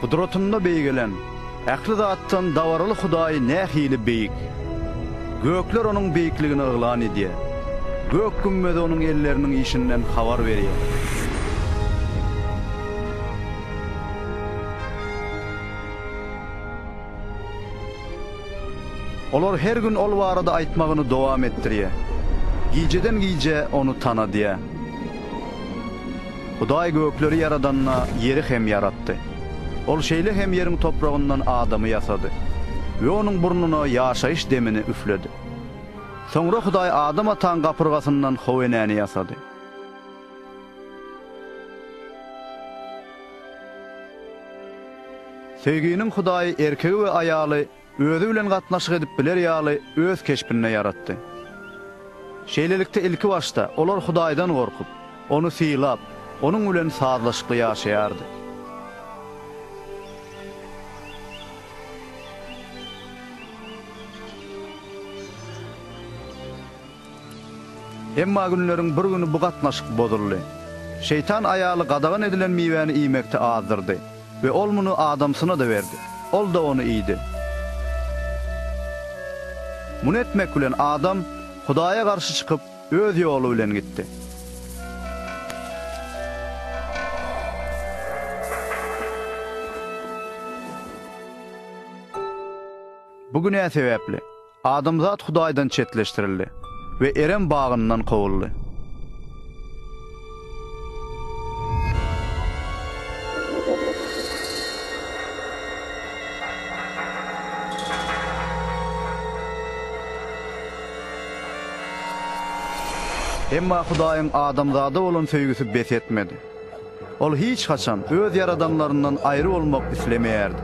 Kudratında beýgelen, ähli zatdan dawaraly Hudaý nähili beýik. Gökler onun beýikligini yglan edýär. Gök gümmedi onun ellerinin işinden habar berýär. Olar her gün ol barada aýtmagyny dowam etdirýär. Gijeden gije onu tanadýar. Hudaý gökleri yaradanna yeri hem yaratdy. Ol şeýle hem ýeriň topragyndan adamy ýasady we onuň burnuna ýaşaýyş demini üfledi. Soňra Hudaý adam atan gapyrgasyndan howenäni ýasady. Sevginiň Hudaý erkegi we aýaly özü bilen gatnaşyk edip biler ýaly öz keşbine yaratdy. Şeýlelikde ilki başda olar Hudaýdan gorkup, onu syýlap, onuň bilen sazlaşykly ýaşaýardy. Emma günleriň bir güni bu gatnaşyk bozuldy. Şeytan aýaly gadagan edilen miwäni iýmekde azdyrdy we ol muny adamsyna da berdi. Ol da onu iýdi. Muny etmek bilen adam Hudaýa garşy çykyp öz ýoly bilen gitdi. Bu güne sebäpli adamzat Hudaýdan çetleştirildi ve Eren bağından kovuldu. Emma Hudaýyň adamzada bolan söýgüsi bes etmedi. Ol hiç haçan öz yaradanlarından ayrı olmak islemeýärdi.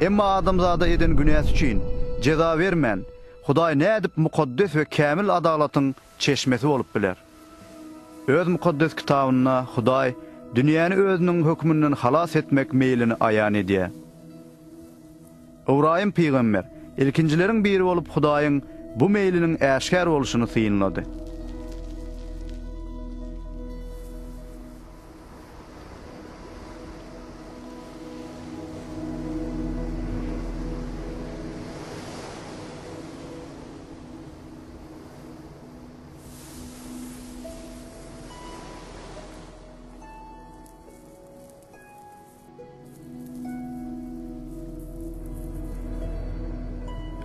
Emma adamzada eden günäs üçin ceza vermän Hudaý nädip mukaddes we kämil adalatyň çeşmesi bolup biler. Öz mukaddes kitabyna Hudaý dünýäni özüniň hökmünden halas etmek meýlini aýan edýär. Ibrahim peýgamber ilkinjileriň biri bolup Hudaýyň bu meýliniň äşkär boluşyny syýnlady.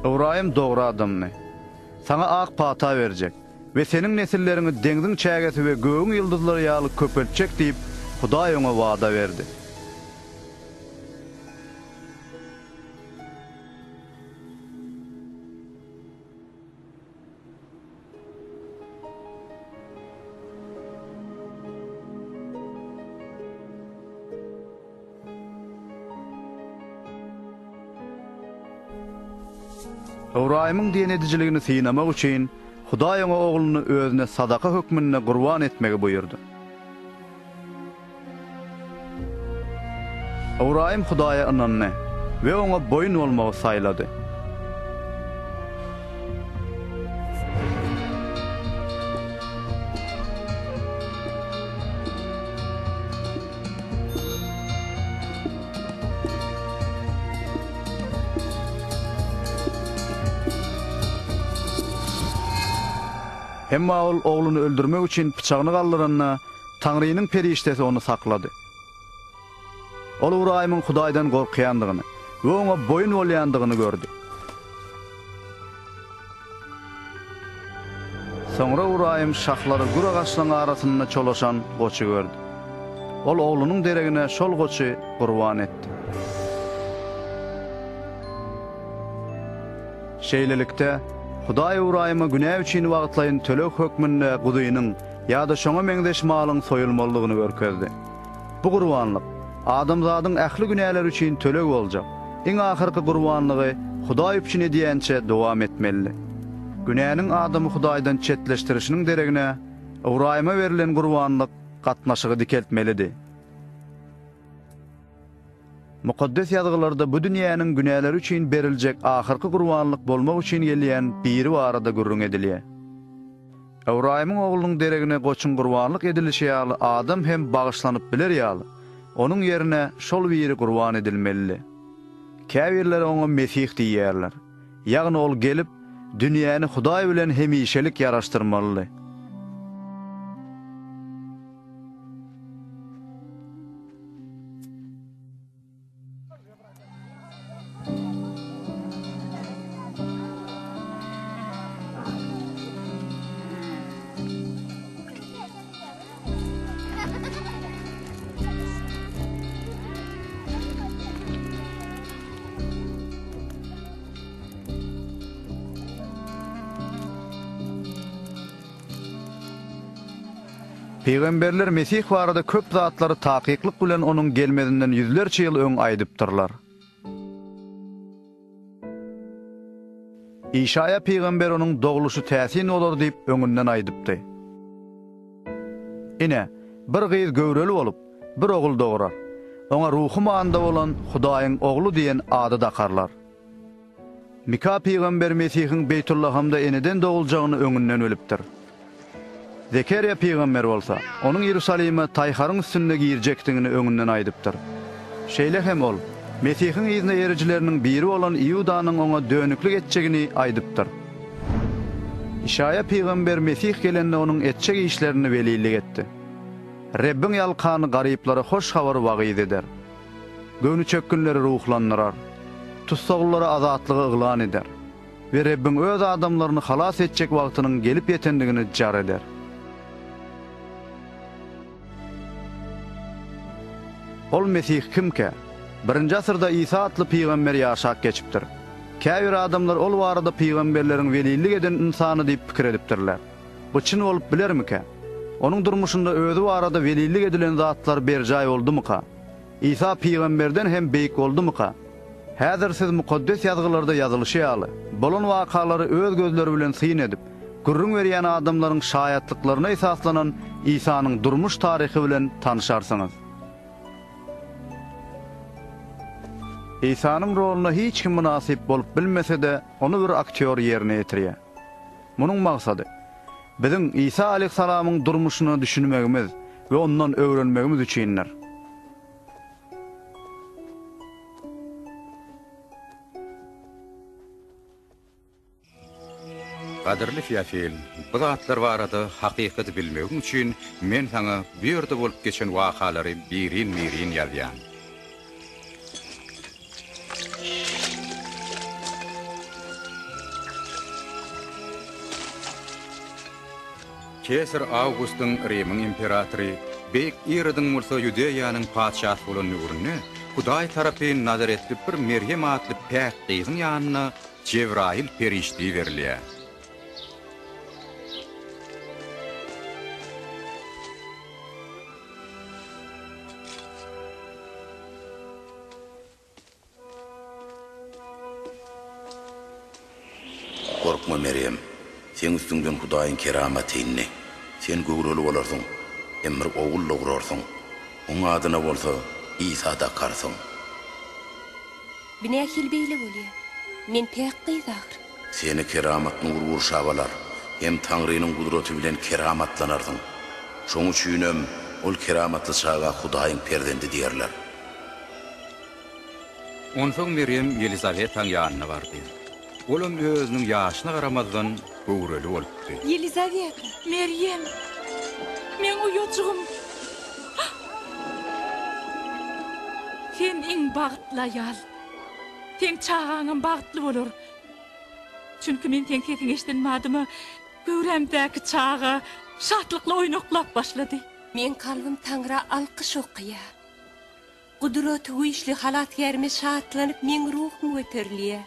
Ibrahim doğru adamny. Sana ak pata verecek ve senin nesillerini deňdiň çägesi we göğüň ýyldyzlary ýaly köpeltjek diýip Hudaý ona wada berdi. Ibrahim'in diýen edijiligini synamak üçin Hudaý ona ogluny özüne sadaka hökmünde gurban etmegi buyurdy. Ibrahim Hudaýa inandy we ona boyun bolmagy saýlady. Emma ol ogluny öldürmek üçin bıçagyny galdyranda Taňrynyň periştesi onu saklady. Ol Ibrahimyň Hudaýdan gorkýandygyny we ona boyun bolýandygyny gördü. Soňra Ibrahim şahlary gur agaçlaryň arasynda çolaşan goçy gördü. Ol oglunyň deregine şol goçy gurban etdi. Şeýlelikde Hudaý Ibrahima günä üçin wagtlaýyn tölek hökmünde gudynyň ýa-da şoňa meňdeş malyň soýulmalygyny görkezdi. Bu gurbanlyk adamzadyň ähli günäler üçin tölek boljak. Iň ahyrky gurbanlygy Hudaý üçin edýänçe dowam etmeli. Günäniň adamy Hudaýdan çetleştirişiniň deregine Ibrahima berilen gurbanlyk gatnaşygy dikeltmelidi. Mukaddes ýazgylarda bu dünýäniň günäleri üçin beriljek ahyrky gurbanlyk bolmak üçin gelýän biri barada gurrun edilýär. Ibrahimyň oglunyň deregine goçun gurbanlyk edilişi ýaly adam hem bagyşlanyp biler ýaly onun yerine şol biri qurban edilmeli. Käbirler oňa Mesih diýerler. Ýagny ol gelip dünýäni Hudaý bilen hemişelik ýaraşdyrmaly. Peýgamberler Mesih barada köp zatlary takykluk bilen onuň gelmedinden yüzlerçe ýyl öň aýdypdyrlar. İşaya peýgamber onuň doguluşy täsin bolar diýip öňünden aýdypdy. Ine bir gyz göwreli bolup bir ogul dogurar. Oňa ruhy manda bolan Hudaýyň oglu diýen ady dakarlar. Mika peýgamber Mesihiň Beytullahymda eneden doguljagyny öňünden ölüpdir. Zekeriya peýgamber bolsa, onuň Ýerusalyma taýharyň üstünde girjekdigini öňünden aýdypdyr. Şeýle hem ol, Mesihiň ýyzyna erijileriniň biri bolan Ýudanyň oňa dönüklik etjegini aýdypdyr. İşaya peýgamber Mesih gelende onuň etjek işlerini welillik etdi. Rebbiň ýalkany garyplara hoş habar wagyz eder. Göwnü çökkünleri ruhlandyrar. Tutsagullara azatlygy yglan eder. We Rebbiň öz adamlaryny halas etjek wagtynyň gelip ýetendigini jar eder. Ol Mesih kimke? 1-nji asyrda İsa atly peýgamber ýaşap geçipdir. Käbir adamlar ol barada peýgamberleriň welillik eden insany diýip pikir edipdirler. Bu çyn bolup bilermike? Onuň durmuşynda özü barada welillik edilen zatlar berjaý boldumyka? İsa peýgamberden hem beýik boldumyka? Häzir siz mukaddes ýazgylarda ýazylşýaly. Bolan wakalary öz gözleri bilen syn edip, gurrun berýän adamlaryň şaýatlyklaryna esaslanan İsa'nyň durmuş taryhy bilen tanışarsyňız. İsa'nın roluna hiç kim münasip bolup bilmese de onu bir aktör yerine getirýär. Munyň maksady biziň İsa aleyhissalamyň durmuşyny düşünmegimiz we ondan öwrenmegimiz üçindir. Qadirli Fiyafil, bu zatlar barada haqiqaty bilmegim üçin men saňa bu ýerde bolup geçen wakalary birin-birin ýazýan. Kesar Augustun Rimin imperatory Beyk Iridin bolsa Yudeýanyň padşahy bolan nurny Hudaý tarapyn nazaretli bir Meryem atly päk gyzyň ýanyna Cebrail perişti berilýär. Korkma Meryem, sen üstünden Hudaýyň keramatyny, sen göwreli bolarsyň, emir ogul dogurarsyň. Oň adyna bolsa İsa dakarsyň. Bine hilbeýle bolýar. Men pek gyzagır. Seni keramatny urşabalar, hem Taňrynyň gudraty bilen keramatlanarsyň. Şoň üçinem ol keramatly şaga Hudaýyň perdendi diýerler. Onsoň Meryem Elizabetaň ýanyna bardy. Olam özüniň ýaşyna garamazdan göwreli bolupdy. Elizabeta, Meryem, men uyucugum. Sen iň bagtly ayal. Sen çağaňyň bagtly bolar. Çünki men sen sesiň eşitmädimi? Göwremdäki çağa şatlykla oynaklap başlady. men kalbim Taňra alkyş okýar. Gudraty güýçli halat ýerime şatlanyp men ruhum göterilýär.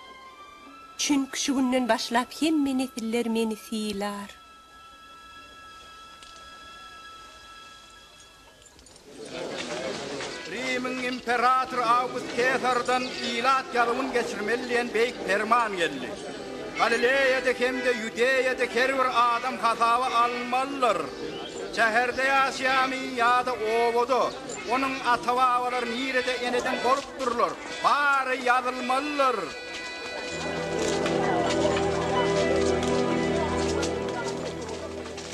Çünki şu günden başlap hemme nesiller meni siýlar. Rimin imperator August Caesar'dan ilat ýalygyny geçirmeliýän beýik ferman geldi. Galileýede hemde Yudeýede her bir adam hasaby almalydyr. Şäherde ýaşaýany ýa-da obodo, onuň ata-babalary nirede eneden bolup durlar. Bary ýazylmalydyr.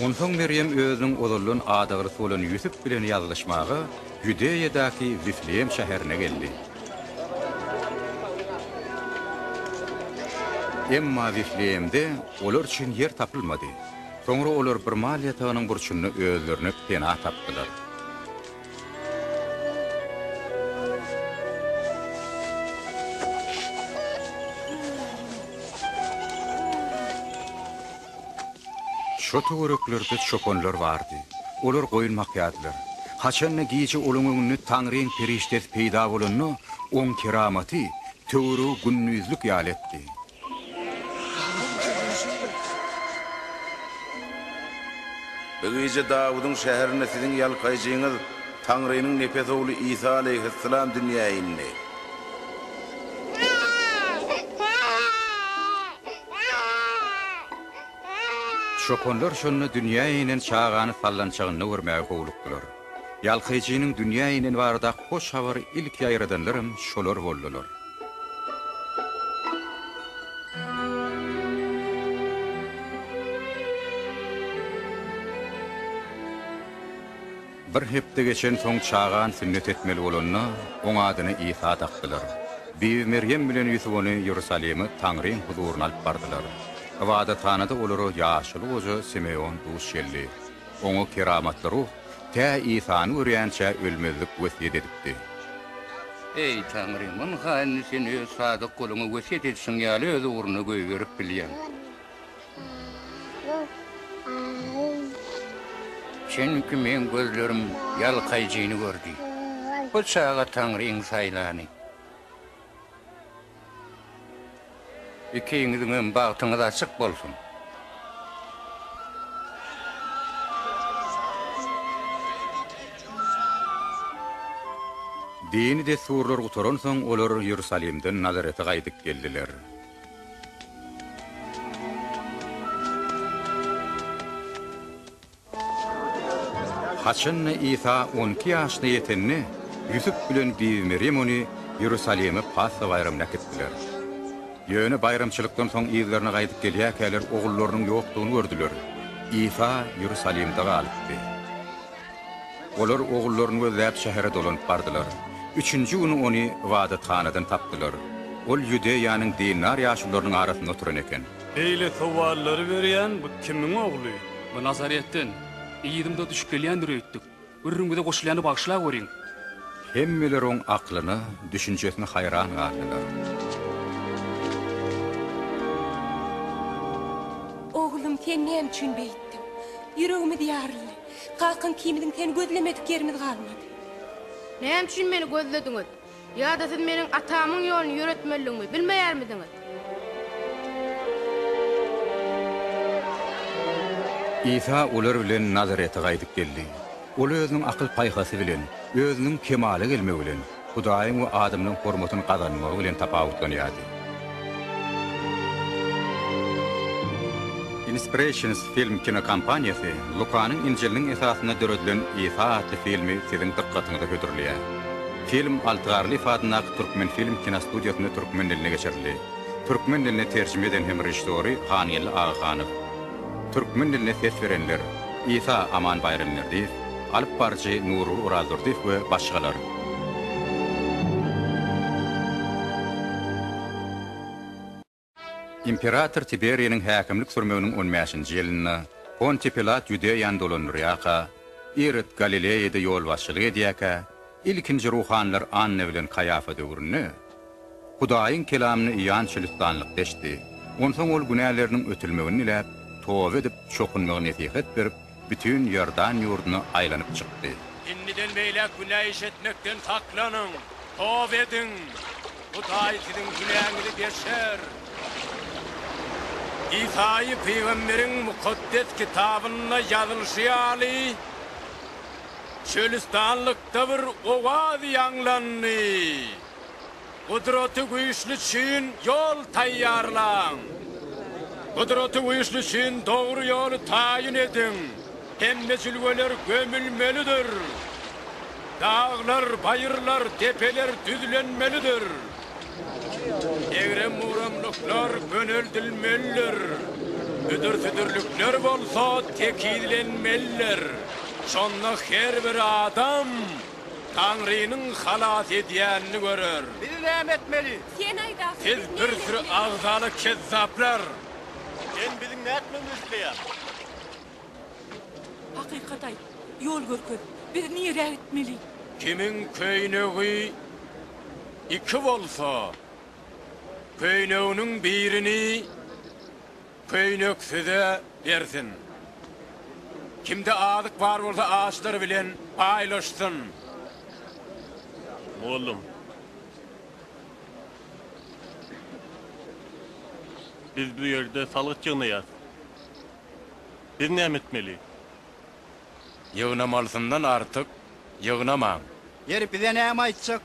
Onsoň Meryem özüniň odurlan adagyry solan Yusuf bilen ýazylşmagy Judeyadaki Vifleyem şäherine geldi. Emma Vifleyemde olar üçin yer tapılmadı. Soňra olar bir mal ýatagynyň burçuny özlerine pena tapdylar. Şo töwereklerde çopanlar bardy. Olar goýulmak ýadylar. Haçanna giýje olaň öňünde Taňryň periştesi peýda bolanyny oň keramaty töwere günnüzlük ýal etdi. Begice Davudyň şäherine siziň ýalkaýjyňyz Taňrynyň nepes ogly İsa aleyhisselam dünýäine. Çopanlar şonu dünýä inen çağany sallançagyny görmäge gowlukdylar. Ýalkaýjynyň dünýä inen barda hoş habary ilk ýaýradanlarym şolar boldular. Bir hepde geçen soň çağan sünnet etmeli bolanyna oň adyny İsa takdylar. Bibi Meryem bilen Ýusufny Ýerusaleme Taňryň huduryna alyp bardylar. Wada tanada olary ýaşyl goja Simeon duş geldi. Oňa keramatly ruh tä İsany görýänçe ölmezlik wesiýet edipdi. Ey Taňrym, men haýny seni öz sadyk goluňa wesiýet etsiň ýaly öz uğruna göýberip bilýän. Çünki men gözlerim ýalkaýjyny gördi. Bu çağa Taňryň saýlany. İkiňiziň bagtyňyz açyk bolsun. Dini de surlar gutaran soň olar Ýerusalemden Nazarete gaýdyp geldiler. Haçanna İsa 12 ýaşyna ýetenni Ýusuf bilen Bibi Meryem ony Ýerusaleme Pasxa bayramyna ketdiler. Ýöne bayramçylykdan soň ýerlerine gaýdyp gelýärkäler ogullarynyň ýokdugyny gördüler. İsa Ýerusalemde galypdy. Olar ogullaryny gözläp şähere dolanyp bardylar. 3-nji güni ony Wadatanadan tapdylar. Ol Ýudeýanyň dinar ýaşylarynyň arasynda oturan eken. Eyle sowallary berýän bu kimiň ogly? Bu Nazaretden ýyldymda düşüp gelýändir öýtdik. Ürrüňde goşulýany bagşlap görýän. Hemmeler oň aklyny, düşünjesini haýran galdylar. Oğlum sen näme üçin beýtdim? Ýüregimi diýarly. Kakyn kimdiň sen gözlemedik ýerimiz galmady. Näme üçin meni gözlediňiz? Ýa-da siz meniň atamyň ýoluny ýöretmeliňmi, bilmeýärmidiňiz? İsa olar bilen Nazarete gaýdyp geldi. Ol özüniň akyl paýhasy bilen, özüniň kemale gelmegi bilen, Hudaýyň we adamynyň hormatyny gazanmagy bilen tapawutlanýardy. Inspirations film kinokampaniýasy Lukanyň Injiliniň esasyna döredilen İsa adly filmi siziň dikkatiňizi götürilýär. Film altygarly ifadenak türkmen film kinostudiýasyna türkmen diline geçirildi. Türkmen diline terjime eden hem rejissöri Hanyel Agahanow. Türkmen diline ses verenler İsa Aman Bayramnerdiýew, alyp barjy Nurul Urazurdiýew we başgalar. İmperator Tiberiýanyň häkimlik sürmeginiň 15-nji ýylynda Pontius Pilat Ýudeýany dolanýarýaka, Irod Galileýede ýol başçylyk edýäkä, ilkinji ruhanlar Anna bilen Kayafa döwründe Hudaýyň kelamyny ýançylystanlyk deşdi. Onsoň ol günäleriniň ötülmegini ilep, towba edip çokunmagyny nesihat berip, bütün Ýordan ýurduny aýlanyp çykdy. Inniden beýle günäh işetmekden saklanyň, towba ediň. Hudaý siziň günäňizi geçer. İsa-y Peýgamberiň mukaddes kitabyna ýazylşy Şölistanlykda bir owaz ýanglandy. Gudraty güýçli çyn ýol taýýarlaň. Gudraty güýçli çyn dogry ýoly taýyn ediň. Hemme jülgeler gömülmelidir. Dağlar, bayırlar, tepeler düzlenmelidir. Egrem muramlyklar gönöldilmelidir. Üdür-südürlükler bolsa tekidlenmelidir. Şonda her bir adam Tanrı'nın halat ediyenini görür. Bizi näme etmeli? Sen aýda. Siz bir sürü ağzalı kezzaplar. Sen bizim näme etmemiz isleýär? Hakykat aýt, ýol görkez. Biz nire gitmeli? Kimin köýnegi iki bolsa, köýneginiň birini köýneksize bersin. Kimde azyk bar bolsa ağaçlar bilen paylaşsın. Oğlum. Biz bu yerde salık çığınıyaz. Biz ne etmeli? Yığınamalısından artık yığınamam. Yer bize näme aýtjak?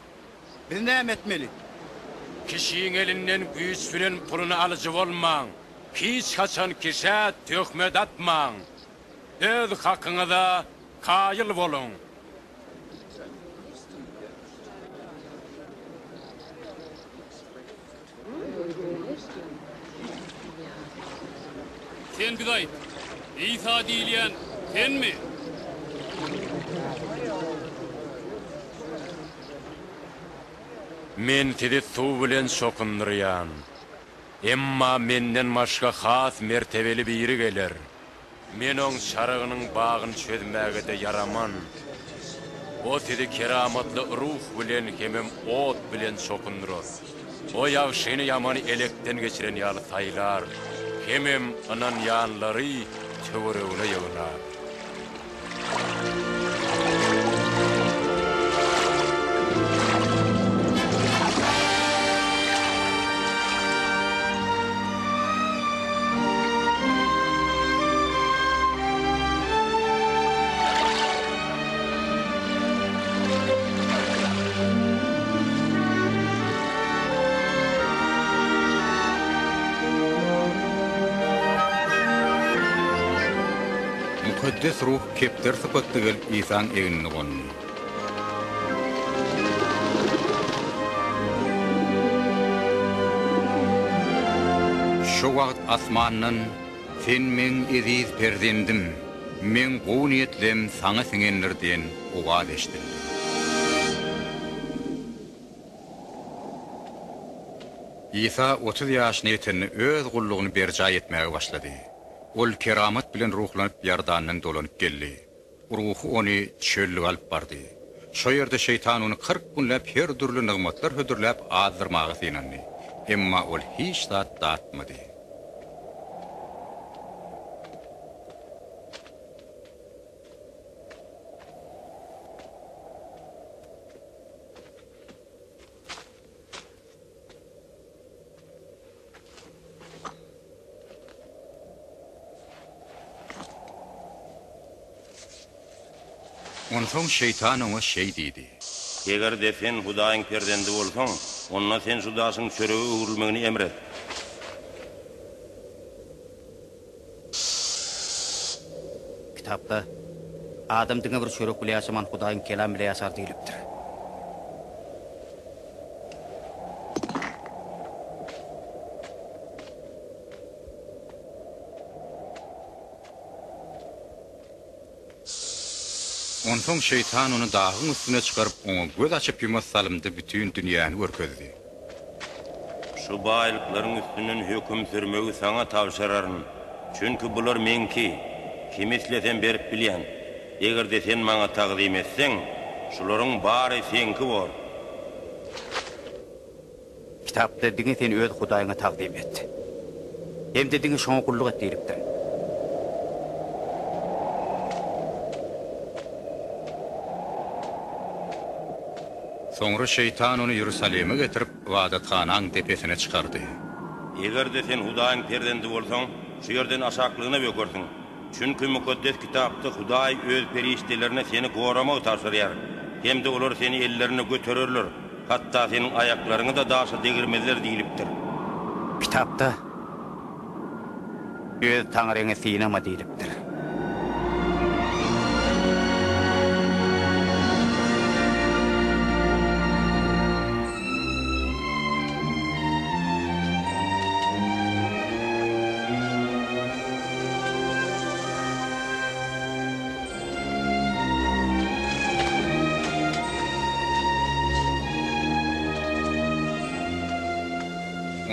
Biz näme etmeli? Kişiň elinden güýç bilen puluny alyjy bolmaň. Hiç haçan kişe töhmet atmaň. Öz hakyňyza kaýyl bolun. Sen bir ayt. İsa diýilýän senmi? Men sizi suw bilen şokundurýan. Emma menden başga has mertebeli biri gelir. Men oň şaragynyň bagyny çözmäge de yaraman. O sizi keramatly ruh bilen hemem ot bilen şokundurar. O ýagşyny ýamany elekden geçiren ýaly saýlar. Hemem anan ýanlary töweregine ýygnar. Mukaddes ruh kepter sıfatly gelip İsa'ň egini gondy. Şu wagt asmandan sen men eziz perzendim, men gowy niýetlem saňa siňenler diýen owaz eşitdim. İsa 30 ýaşyna ýetende öz gullugyny berja etmäge başlady. Ol keramat bilen ruhlanyp ýardanyň dolanyp geldi. Ruhu ony çöllüge alyp bardy. Şo ýerde şeytan ony 40 günläp her türlü nygmatlar hödürläp azdyrmagy synandy. Emma ol hiç zat datmady. Onsoň şeytan ona şey diýdi. Eger de sen Hudaýyň perdendi bolsaň, onda sen şu daşyň çöregi öwrülmegini emret. Kitapda adam diňe bir çörek bilen ýaşaman Hudaýyň kelamy bilen ýaşar diýilipdir. Onsoň şeytan onu dağın üstüne çıkarıp ona göz açıp yumaz salımda bütün dünyanı görkezdi. Şu baýlyklaryň üstünden höküm sürmegi saňa tapşyraryn. Çünki bular menki, kim islesen berip bilýän. Eger de sen maňa taqdim etseň, şularyň bary senki bol. Kitapda diňe sen öz Hudaýyňa taqdim et. Hem de diňe şoňa kulluk et diýilipdir. Soňra şeytan onu Ýerusaleme getirip Wadatxanaň tepesine çıkardy. Eger de sen Hudaýyň perdendi bolsaň, şu ýerden aşaklygyna bökersiň. Çünki mukaddes kitapda Hudaý öz periştelerine seni goramagy tapşyrýar. Hem de olar seni ellerine götererler. Hatta senin ayaklaryňy da daşa degirmezler diýilipdir. Kitapda öz Taňryňy synama diýilipdir.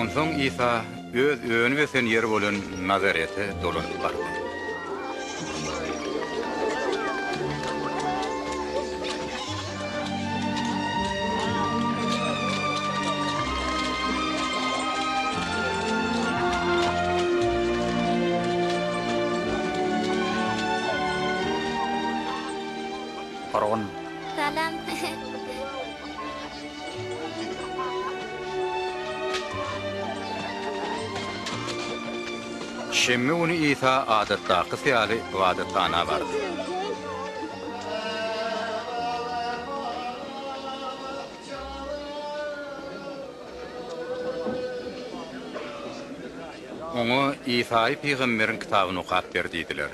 Onsoň İsa öz öňü we sen ýeri bolan Nazarete dolanyp bardy. Paron. Salam. Şemme onu İsa adatdaky syýaly ibadetlana bardy. Oňa İsa-y Peýgamberiň kitabyny okap berdiler.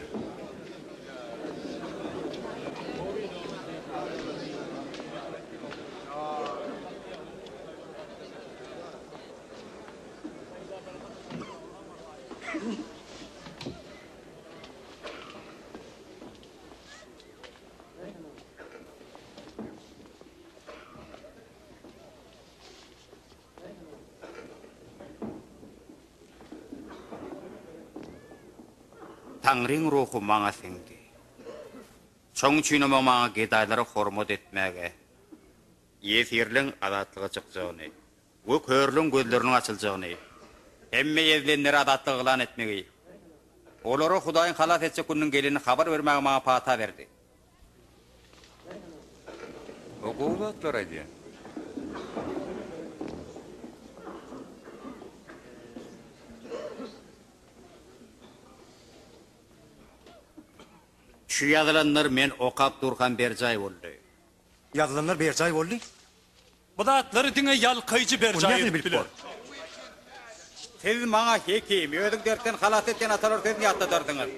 Tangryň ruhy maňa seňdi. Çoň çynyma maňa gedaýlary hormat etmäge, ýesirliň adatlygy çykjagyny, we körlüň gözleriniň açyljagyny, hemme ýezlenleri adatlyk ilan etmegi, olary Hudaýyň halat etse günüň gelini habar bermäge maňa pata berdi. O gowlatlar aýdy. Şu ýazylanlar men okap durgan berjay boldy. Ýazylanlar berjay boldy? Bu da atları diňe ýalkyjy berjay etdiler. Siz maňa hekim, ödüň dertten halat etgen atalar sözüni ýatladardyňyz.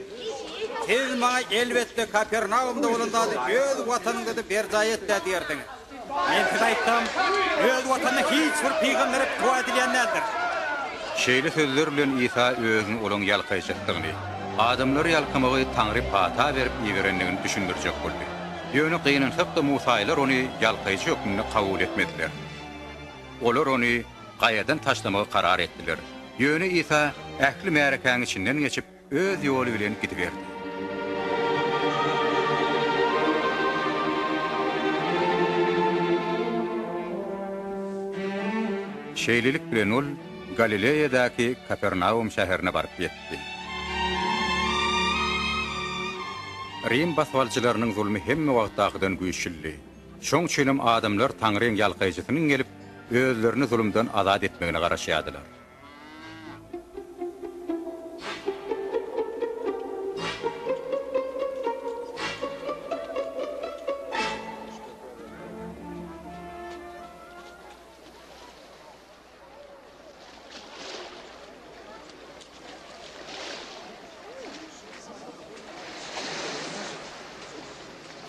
Siz maňa elbetde Kapernaumda bolanda öz watanyňyzdy berjay etdi diýerdiňiz. Men size aýtdym, öz watanyny hiç bir peýgamber tuwa edilýändir. Şeýle sözler bilen İsa özüň olaň ýalkyjydygyny, adamlar ýalkamagy Taňry pata berip ýerendigini düşündirjek boldy. Ýöne gynansak da Musaýlar ony ýalkyjy hökmüni kabul etmediler. Olar ony gaýadan taşlamagy karar etdiler. Ýöne İsa ähli märekäň içinden geçip öz ýoly bilen gidiberdi. Şeýlelik bilen ol Galileýadaky Kapernaum şäherine baryp ýetdi. Rim baswalçylarynyň zulmy hemme wagtdakydan güýçli. Şoň üçin adamlar Taňryň ýalkyjysynyň gelip özlerini zulümden azad etmegine garaşýadylar.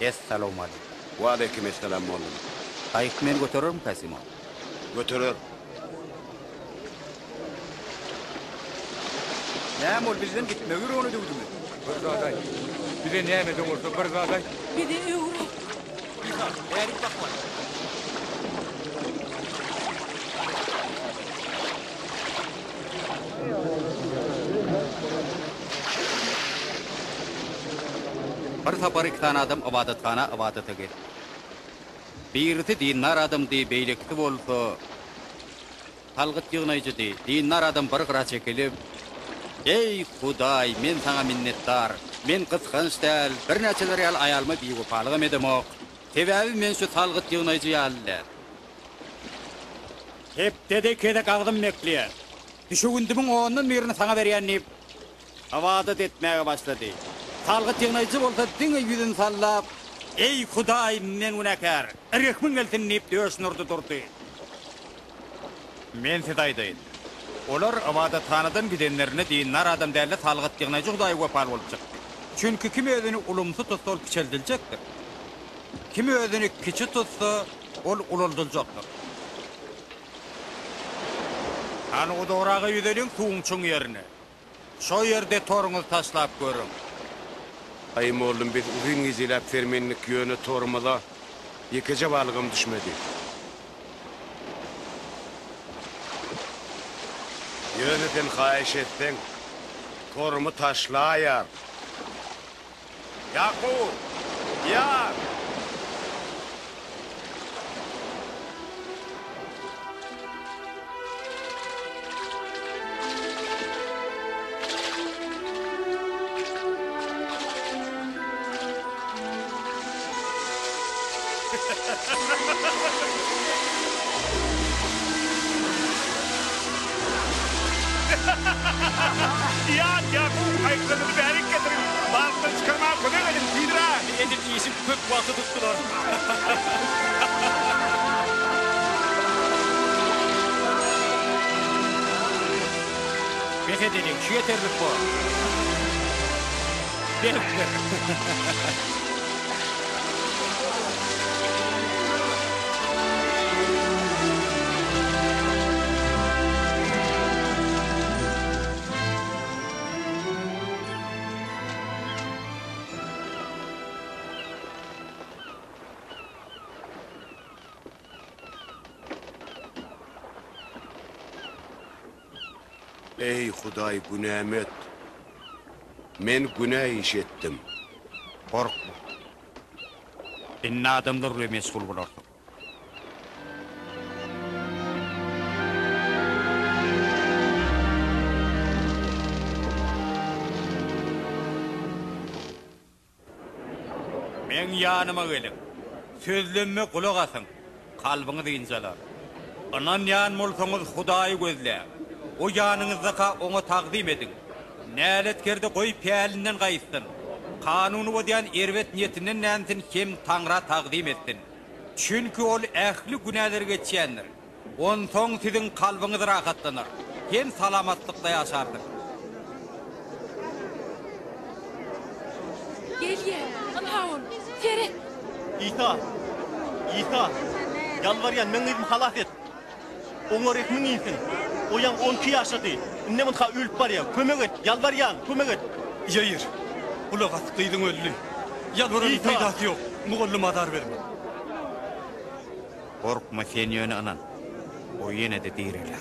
Esselamu aleykum. Wa aleykum esselam mollum. Aýk men götererim Kasimo. Göterer. Näme ol bizden gitmegi ony döwdümi? Bir zaday. Bize näme döňürse bir zaday. Bir de euro. Erik bakma. Bir sapar iki tane adam ibadatkana ibadete geldi. Birisi dinlar adam diye beylekti bolsa, halgıt yığınayıcı diye, dinlar adam bir kıra çekilip, ey Hudaý, men sana minnetdar, men kıskanç däl, bir näçeler ýaly aýalyma biýgupalygym edemok. Sebäbi men şu halgıt yığınayıcı ýalylar. Hep dede kede gagdym mekliýär. Şu gündümiň ondan birini sana berýänni ibadet etmäge başlady. Salgıt yığınayıcı bolsa diňe ýüzüni sallap, ey Hudaý, men günäkär, rehmin gelsin diýip döşnürdi durdy. Men size aýdyn. Olar ibadathanadan gidenlerine dinler adam däle salgıt yığınayıcı Hudaýa wapal bolup çykdy. Çünki kim özüni ulumsy tutsa ol kiçeldiljekdir. Kim özüni kiçi tutsa ol ululdyljekdir. Hani o doğrağı yüzeliň tuğunçun yerine. Şo ýerde toruňyzy taşlap görüň. Ay mollum biz uzun gizilap fermenlik ýöne tormada ýekeje balygym düşmedi. Yöneden hayiş etsen, torumu taşlayar. Yakup, ya! Yakup, ayıklarını berik getirin. Bağlıktan çıkarmaya konuya gelin, Tidra. Edip işim köp vakit tuttular. Behe dedik, şu yeterlik bu. Benim. Ey Huday günemet. Men günah iş ettim. Korkma. Inna adamlar mesul bulardı. Men yanıma gelin. Sözlenme kulak asın. Kalbini inceler. Anan yan molsanız Hudaýy gözle. O yanınızdaki ona takdim edin. Näletkerde koy piyalinden kayıtsın. Kanunu ödeyen ervet niyetinden nensin hem Tanrı takdim etsin. Çünkü ol ähli günahları geçendir. On son sizin kalbiniz rahatlanır. Hem salamatlıkta yaşardır. Gel, Anhaun, Ferit. İsa, yalvaryan men ilmi halas et. Oňa resmin insin. Oyan 12 yaşadı. Ne mutha ölüp bar ya. Kömek et, yalvaryan, kömek et. Yayır. Ulak attıydın öldü. Yalvaranın faydası yok. Muğullum adar verme. Korkma sen yönü anan. O yine de diriler.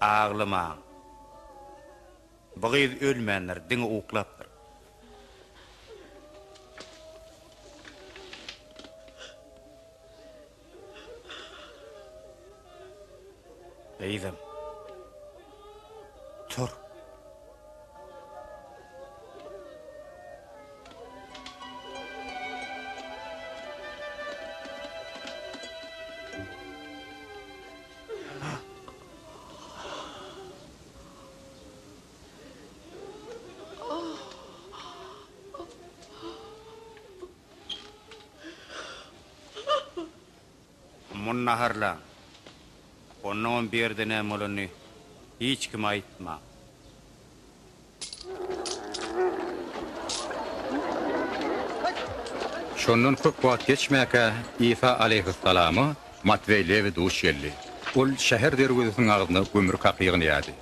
Ağlama. Bıgız ölmeyenler dini uklaptır. Beydim. Tur. Munnaharla. Onun bir de ne molunu hiç kim aytma. Şondan köp wagt geçmäke İsa aleyhissalamy Matvey Levi duş geldi. Ol şäher derweziniň agzyna gömür kakygyny ýady.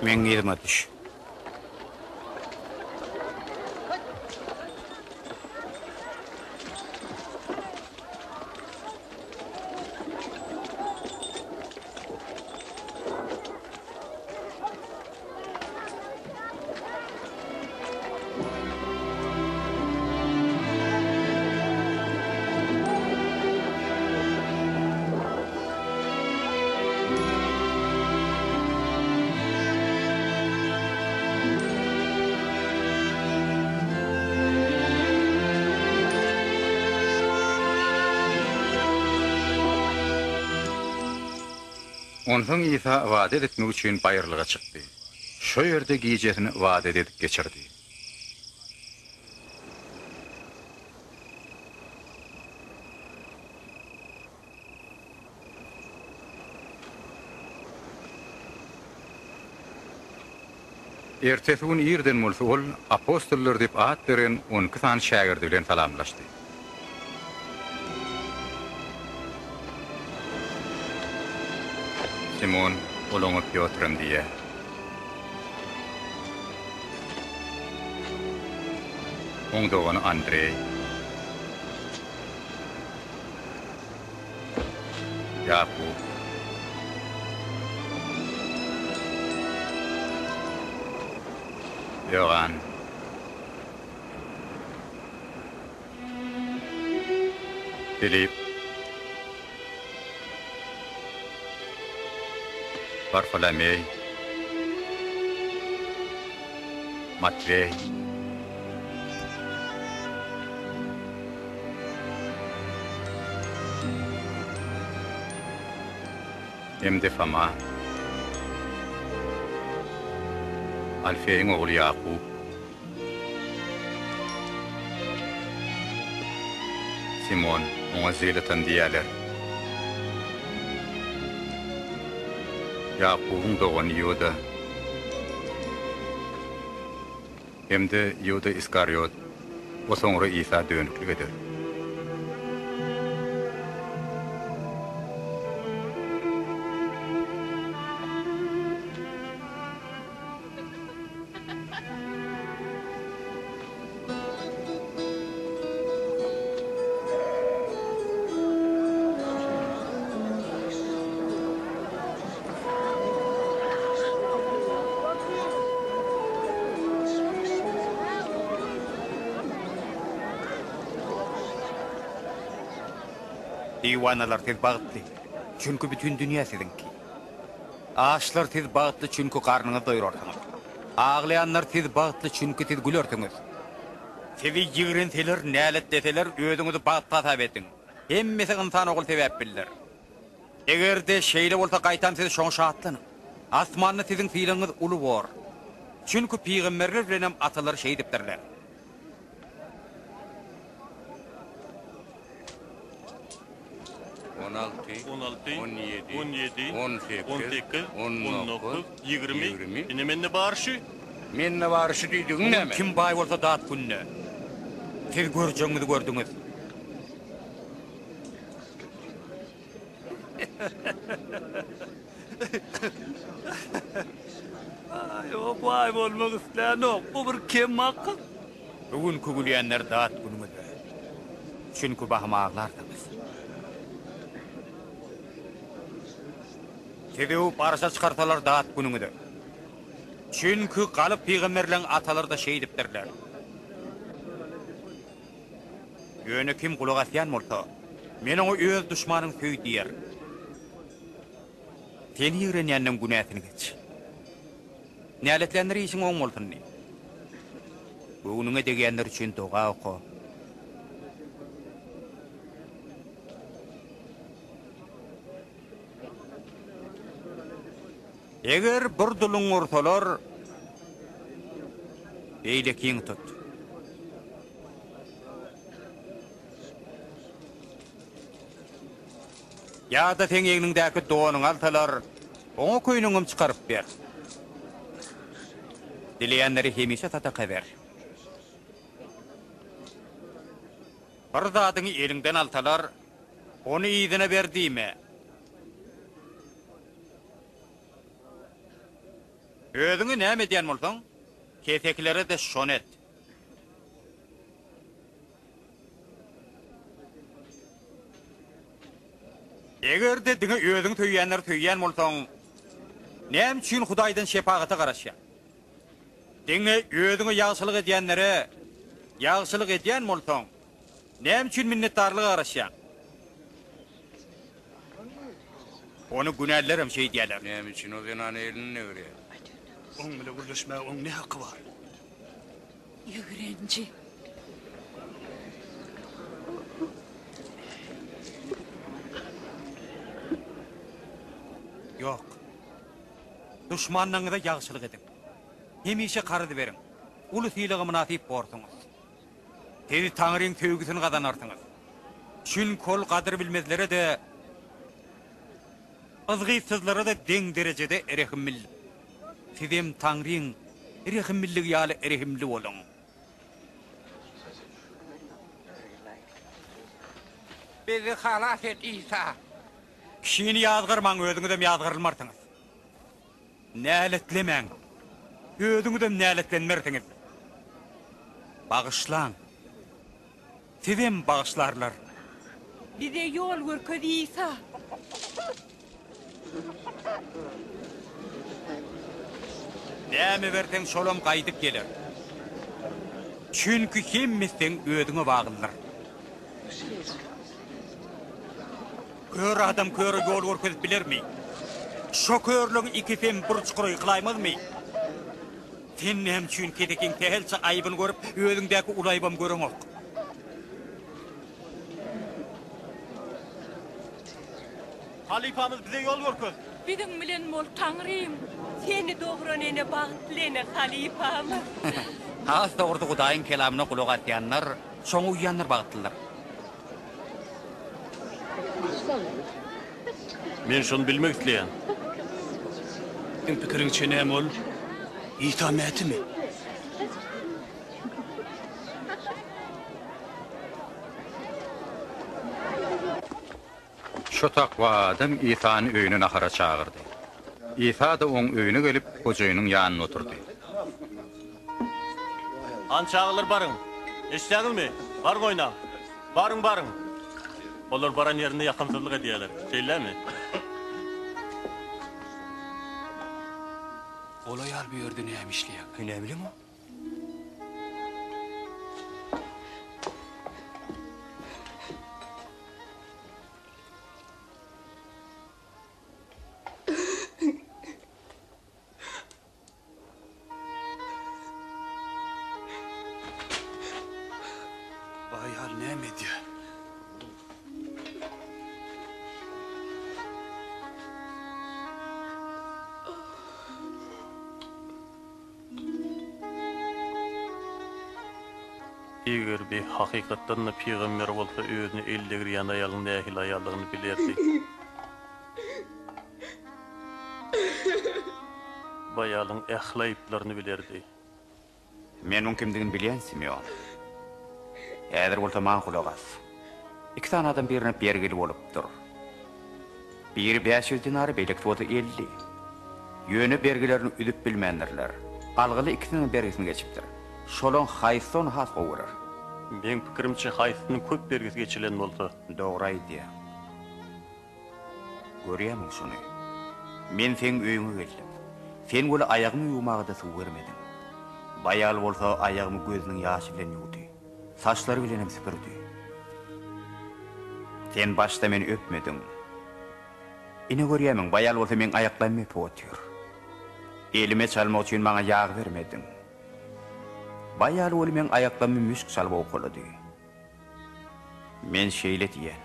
Men girme düş. Ondan İsa wada etmek üçin bayırlığa çykdy. Şo ýerde giýjesini wada edip geçirdi. Ertesi gün ýerden bolsa ol apostollar dep at beren 12 san şagirdi bilen salamlaşdy. Simon olaňa Piotrym diýe. Onda onu Andrei. Jakub. Johan. Filip. Bartholomew. Matvey. Hem de Fama. Alfeýiň ogly Jakub. Simon, oňa Zelatan diýerler. Jakubyň dogany Ýuda. Hem de Ýuda Iskariot. O soňra İsa dönüklik eder. Diýwanalar tez bagtly. Çünkü bütün dünýä sizinki. Ağaçlar tez bagtly çünkü karnyňy doýurarsyňyz. Ağlayanlar tez bagtly çünkü tez gülersiňiz. Sizi ýigrenseler, nälet deseler, özüňizi bagtly tasap ediň. Hemmesi insan ogul sebäp bildir. Egerde şeýle bolsa gaýtan sizi şoň şahatlanyň. Asmanyny siziň fiiliňiz uly bor. Çünkü peýgamberler bilen atalar şeýle dipdirler. On 17, 18, 19, 20. Ine menne barşy? Menne barşy diýdiň näme? Kim bay bolsa dat günne. Siz görjeňizi gördüňiz. Ay, o bay bolmak isleýän ok. Bu bir kim hakky? Bugün kugulýänler dat günüňizde. Çünkü bahmaglardyňyz. Sizi barşa çykarsalar dat günüňizde. Çünkü galyp peýgamberleň atalar da şeýle dipdirler. Ýöne kim kulak asýan bolsa, meniň öz düşmanyň söýü diýer. Seni ýigrenýänden günäsini geç. Näletlenleri işin oň bolsundy. Bugünüňe degenler üçin doga oku. Eger bir duluň ursalar, eýlekiň tut. Ýa-da seň eňiňdäki doganyň alsalar, oňa köýnüňim çykaryp ber. Dileýänleri hemişe tataka ber. Bir zadyny eliňden alsalar, onu ýygyna berdiňmi? Özüňi näme diýen bolsaň, keseklere de şon et. Eger de diňe özüň töýýänler töýýän bolsaň, näme üçin Hudaýdan şepagaty garaşýar? Diňe özüňe ýagşylyk edýänlere ýagşylyk edýän bolsaň, näme üçin minnetdarlyk garaşýar? Onu günälerim şeý diýerler. Näme üçin o zenany elini öwrýär? Oň bilen gürleşmäge oň ne haky bar? Ýigrenji. Yok. Düşmanlarına yağışılık edin. Hemişe karıdı verin. Ulu tiyliği münasip borsunuz. Tezi Tanrı'nın tövgüsünü kazanarsınız. Çün kol kadir bilmezlere de ızgıysızlara da den derecede erehimilli. Sizem Tanrı'nın erehimilli yâlı erehimli olun. Bizi halas et İsa. Kişini yazgırman, özünüzem yazgırılmarsınız. Näletlemen. Özünüzem näletlenmersiniz. Bağışlan. Sizem bağışlarlar. Bize yol görköz İsa. Näme bersen şolom qaydyp gelir. Çünkü hemmesiň özüňe baglydyr. Kör adam körü yol görkezip bilermi? Şo körlüň ikisem bir çukury kılaymazmy? Sen hem çün kedekin tehelçe ayıbını görüp özüňdäki ulaybam göreňok. Halifamız bize yol görköz. Bizim bilen mol Tanrım. Seni doğranene bağıtlene halifamı. Hasta orada Hudaýyň kelamyna kulak atýanlar, şoňa uýanlar bagtlylar. Men şonu bilmek isleýän. Seň pikiriňçe näme ol? İsa mätimi? Şu takwa adam İsa'nı öýüne nahara çağırdy. İsa da oň öýüne gelip hojaýynyň ýanyna oturdy. Ançağılır barın. Eşitdäňizmi? Barın oyna. Barın. Olar baran yerinde yakımsızlık ediyorlar. Şeyler mi? Olay al bir yerde näme işleýär? Ne bileyim o? Vay hal näme diýär? Eger bir hakykatdan da peýgamber bolsa özüni ellegir ýan aýalyň nähil aýalygyny bilerdi. Bayalyň ählayplaryny bilerdi. Men muň kimdigini bilýän Simeon. Häzir bolsa maň kulak as. İki tane adam birine bergili bolupdyr. Biri 500 dinar, beýlekde bolsa 50. Ýöne bergilerini üdüp bilmendirler. Algyly ikisiniň bergisini geçipdir. Şolon haýson has gowurar. Men pikirimçe haýsynyň köp bergisi geçilen bolsa, dogry aýdýar. Görýärmi şunu? Men sen öýüňe geldim. Sen goly aýagymy ýuwmagy da suw bermedin. Baýal bolsa aýagymy gözüniň ýaşy bilen ýuwdy. Saçlary bilen süpürdi. Sen başda meni öpmedin. Ine görýärmi? Baýal bolsa men aýaklarymy öpýär. Elime çalmak üçin maňa ýağ bermedin. Baýal boly men aýaklarymy müsk salyp okulady. Men şeýle diýen.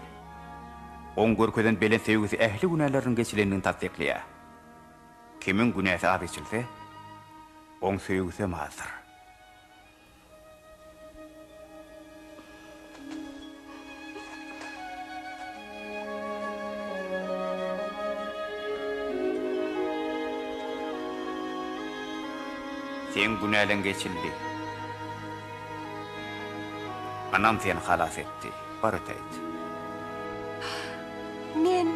On görkeden belen sevgisi ähli günälerini geçilenini tasdikleýär. Kimin günäsi az geçilse, on sevgisi mazdyr. Sen günälen geçildi. Anam seni halas etdi. Barıt et. Men...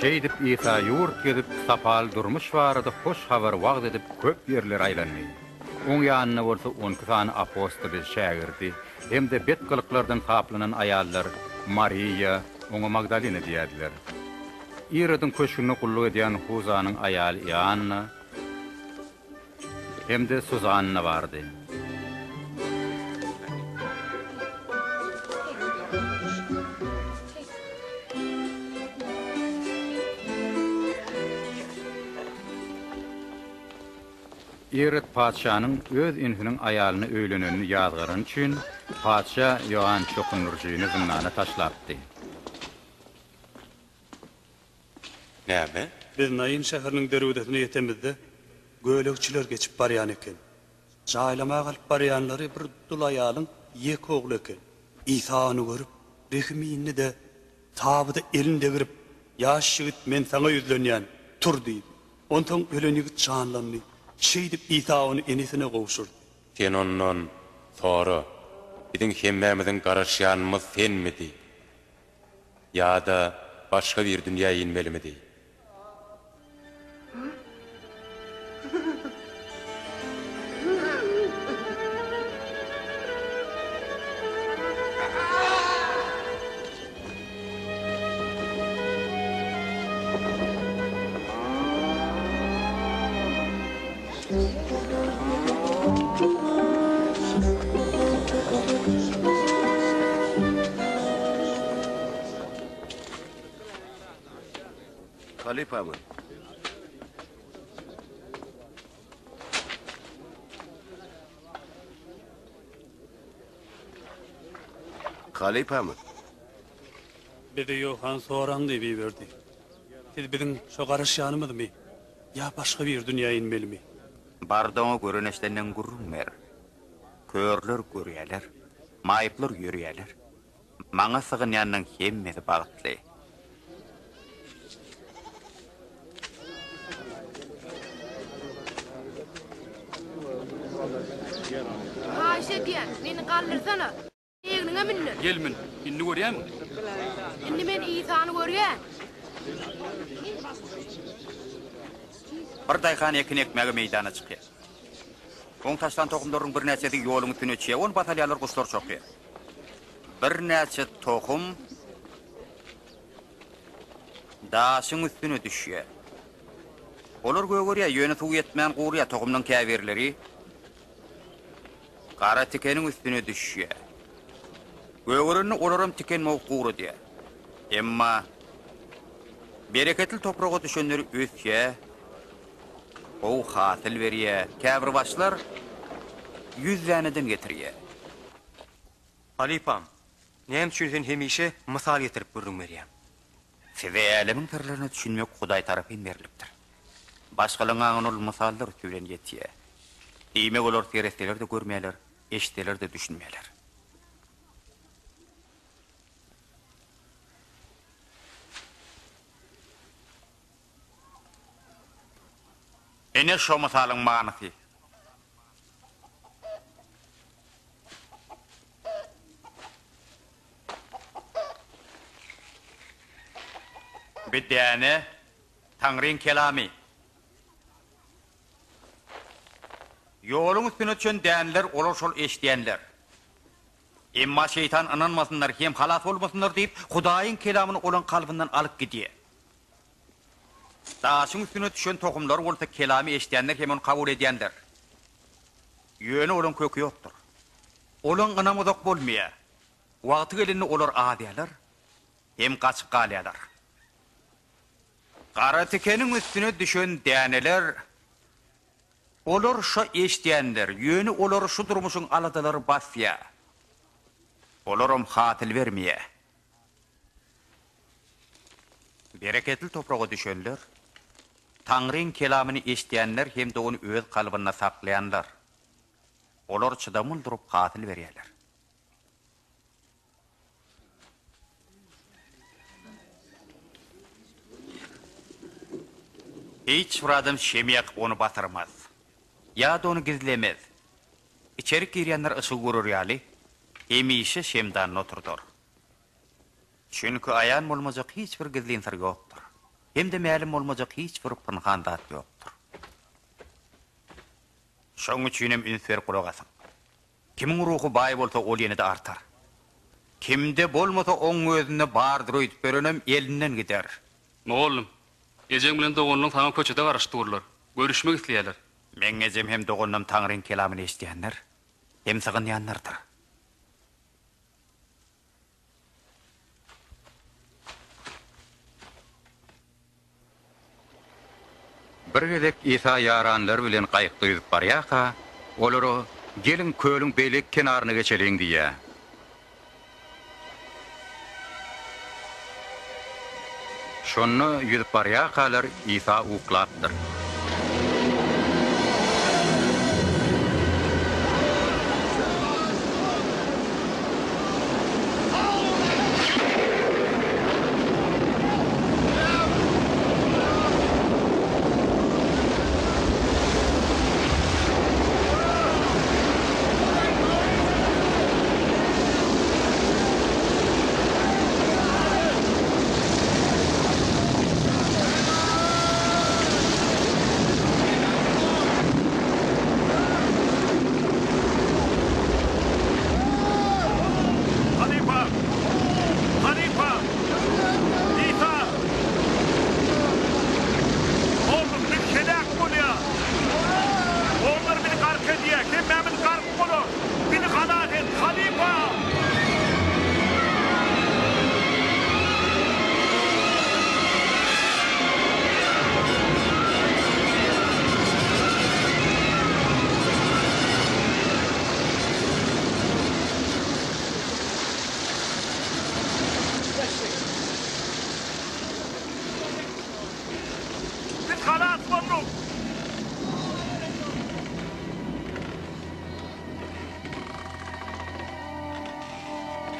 Şeýdip İsa ýurt gezip sapal durmuş barada hoş habar wagt edip köp ýerler aýlandy. Oň ýanyna bolsa 12 sany apostol şägirdi, hem de bet gylyklardan saplanan aýallar Maria, oňa Magdalena diýerler. Irodun köşküne kulluk edýän Huzanyň aýaly Ýanna, hem de Suzanna bardy. Irod padşanyň öz insiniň aýalyny öýlenenini ýazgaryn üçin padşa ýoğan çokunurjyny zindana taşlapdy. Näme? Biz Naýyn şäheriniň derwedetine ýetemizde göýlekçiler geçip barýan eken. Jaýlama galyp barýanlary bir dul aýalyň ýek ogly eken. İsa onu görüp, rehimini de tabyda elinde girip, ýaş ýigit men saňa ýüzlenýän, tur diýdi. Ondan ölen ýigit çanlandy. Şeýdip İsa onu enesine gowşurdy. Sen ondan sonra biziň hemmemizin garaşýanymyz senmidi? Ýa-da başga bir dünýä inmelimidi? Halifamın. Halifamın. Bizi Yohan soran diýip berdi. Siz biziň şo garaşýanymyzmy? Ya başga bir dünýä inmelimi? Bardaňa göreneşdenden gurrunmer. Körler görýärler, maýyplar ýörýärler. Maňa sygynýanyň hemmesi bagtly. Ayşe diýen, meni galdyrsana. Eňiňe minni. Gelmin, inni görýämi? Indi men İsany görýän. Bir daýhan ekin ekmegi meýdana çykýar. Oň taşlan tohumlaryň bir näçesi ýoluny tünetçe, on batalyalar guşlar çokýar. Bir näçe tohum daşyň üstüne düşýär. Olar gögörýär, ýöne suw ýetmän gurýar tohumnyň käbirleri qara tikeniň üstüne düşýär. Gögörünni olaram tiken mowquru diýär. Emma bereketli toprağa düşenleri ösýär. O hatil berýär. Käbir başlar 100 zaneden getirýär. Halifam, näme üçin sen hemişe mysal getirip görüň berýän? Size älemiň sirlerini düşünmek Hudaý tarapyn berilipdir. Başgalarına ol misallar türen ýetýär. Diýmek olar teresteler de görmeýärler, eşitler de düşünmeýärler. Ene şo misalyň manysy. Bidäne Taňryň kelamy. Ýoluň üstüne düşen dänler olar şol eşitýänler. Emma şeytan ananmasınlar, hem halat bolmasınlar diýip Hudaýyň kelamyny olan kalbyndan alyp gidýär. Daşyň üstüne düşen tohumlar bolsa kelamy eşitýänler hem onu kabul edýänler. Ýöne olan kökü ýokdur. Olan anamyzak bolmaýar. Wagty gelende olar adýarlar, hem gaçyp galýarlar. Qara tikeniň üstüne düşen däneler olar şo eşitýänler, ýöne olar şu durmuşyň aladalary basýar. Olaram hatil vermeýär. Bereketli toprağa düşenler, Taňryň kelamyny eşitýänler hem de onu öz kalbyna saklaýanlar. Olar çydamyl durup hatil berýärler. Hiç bir adam şemiyek onu batırmaz. Ya da onu gizlemez. İçerik girýänler ışık görür ýaly, hemişe şemdan oturdur. Çünkü ayan bolmajak hiç bir gizlin sır ýokdur. Hem de mälim bolmajak hiç bir pynhan zat ýokdur. Şoň üçin hem ünsür guragasyn. Kimiň ruhu baý bolsa ol ýene-de artar. Kimde bolmasa oň özüne bardyr öýtüp berenem elinden gider. Oğlum, ejem bilen dogonlaryň taňa köçede garaşdyrlar. Görüşmek isleýärler. Men ejem hem dogonlam Taňryň kelamyny eşitýänler, hem sagynýanlardyr. Bir gezek İsa yaranlar bilen qaýykda yüzüp barýaka, olary gelin kölüň beýlek kenaryna geçeliň diýär. Şonu yüzüp barýakalar İsa uklapdyr.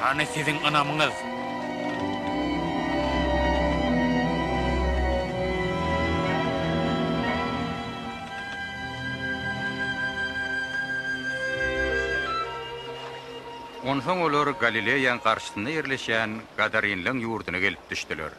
Hani sizin anamınız? Onsoň olar Galileýaň garşysynda ýerleşen Gadarinliň ýurduna gelip düşdiler.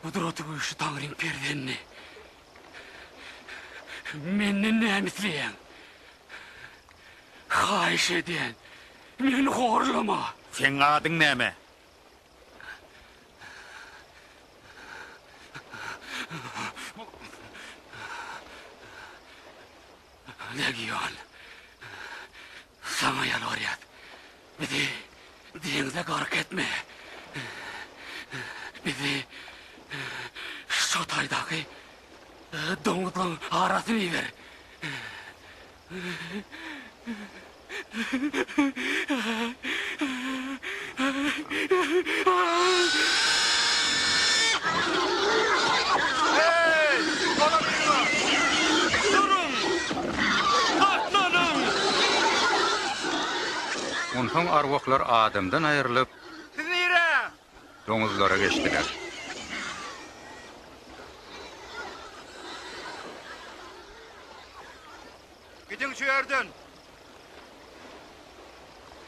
Kudreti bu işi Tanrı'nın perdenini. Menden nämisleyen. Haýyş eden. Meni horlama. Sen adyň näme? Legion. Sana yalvarýar. Bizi denize gark etme. Bizi şu taýdaky doňuzlaryň arasyny ber. Hey! Durun! Atlanın! Onsoň arwaklar adamdan aýrylyp Siz nire? doňuzlara geçdiler. Gidin şu yerden.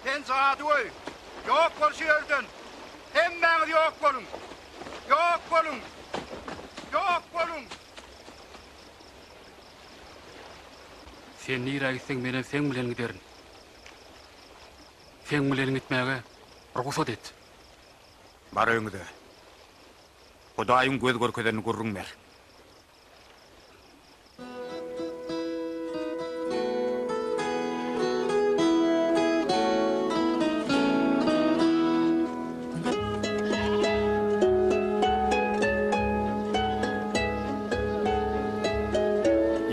Sen saati oy. Yok bol şu yerden. Hemmeňiz yok bolun. Yok bolun. Yok bolun. Sen nire gitsen menen sen bilen giderin. Sen bilen gitmäge ruhsat et. Bar öňüde. Hudaýyň göz görkezini görrüňmer.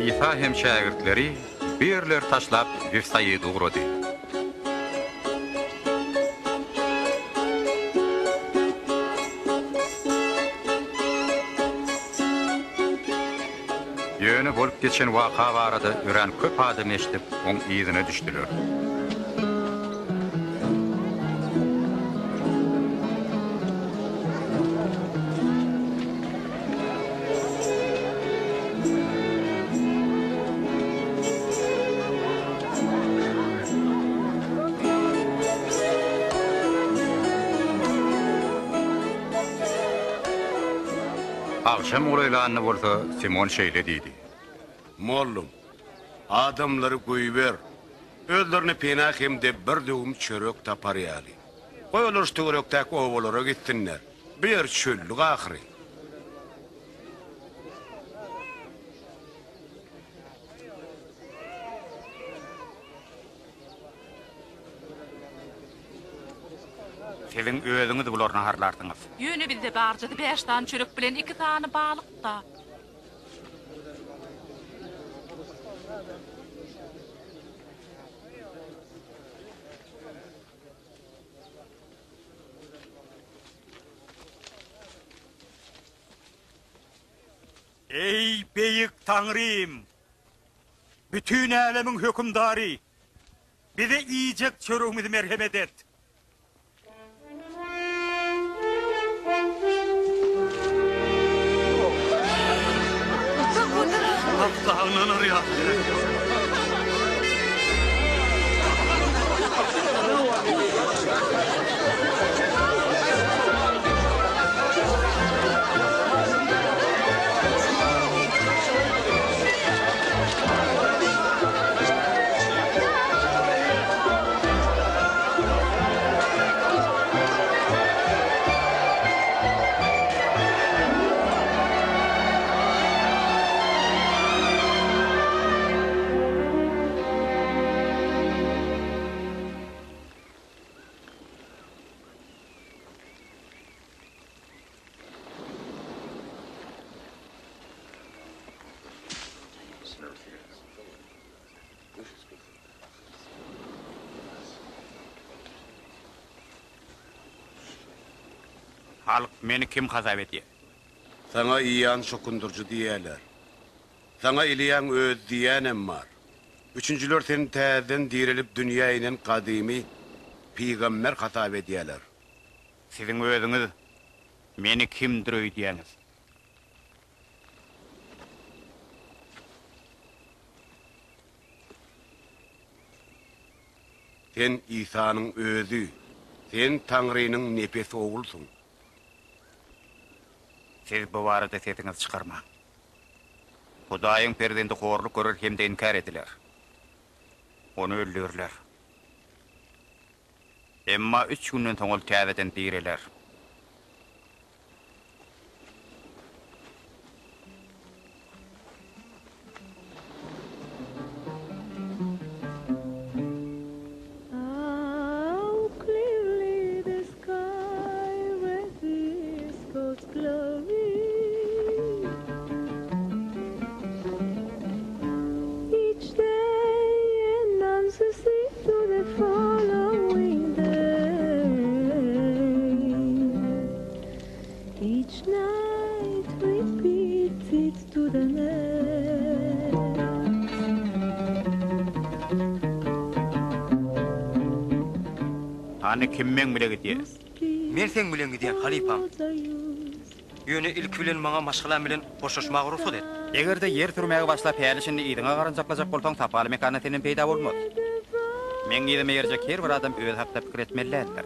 İsa hem şagirdleri birler taşlap Vifsaýy ugrady. Ýöne bolup geçen waka barada ören köp adam eşitip oň ýyzyna düşdiler. Akşam olaylarını bolsa Simon şeýle diýdi. Mollum, Adamları goýber. Özlerini penah hemde bir döwüm çörek tapar ýaly. Goýular töwerekdäk owalara gitsinler. Bir çöllük ahyry. Sizin özüňiz bularny harlardyňyz. Ýöne bizde barjady 5 tane çörek bilen 2 tane balyk da. Ey beýik Taňrym! Bütün älemiň hökümdary! Bize iýjek çöregimizi merhemet et. Allah'ın arıyor. Halk meni kim hazap ediyor? Sana iyan şokundurcu diýerler. Sana iliyan öz diýenem bar. Üçüncüler senin täzeden dirilip dünýäniň kadymy peýgamber hatap edýärler. Sizin özüňiz meni kimdir öýdýäňiz? Sen İsa'nın özü, sen Tanrı'nın nefesi oğulsun. Siz bu barada sesiniz çıkarma. Hudaýyň perdendi horluk görür hemde inkar ediler. Onu öldürler. Emma 3 günden soňol täzeden diýerler. Hani kimmen bile gidiyor? Men sen bilen gidýän halifam. Ýöne ilk bilen maňa maşgylan bilen boşaşmak ruhsat et. Egerde yer sürmäge başlap hälişinde ýydyňa garanjaklajak bolsaň tapaly mekana senin peýda bolmaz. Men ýerime ýerjek her bir adam öz hakda pikir etmelidir.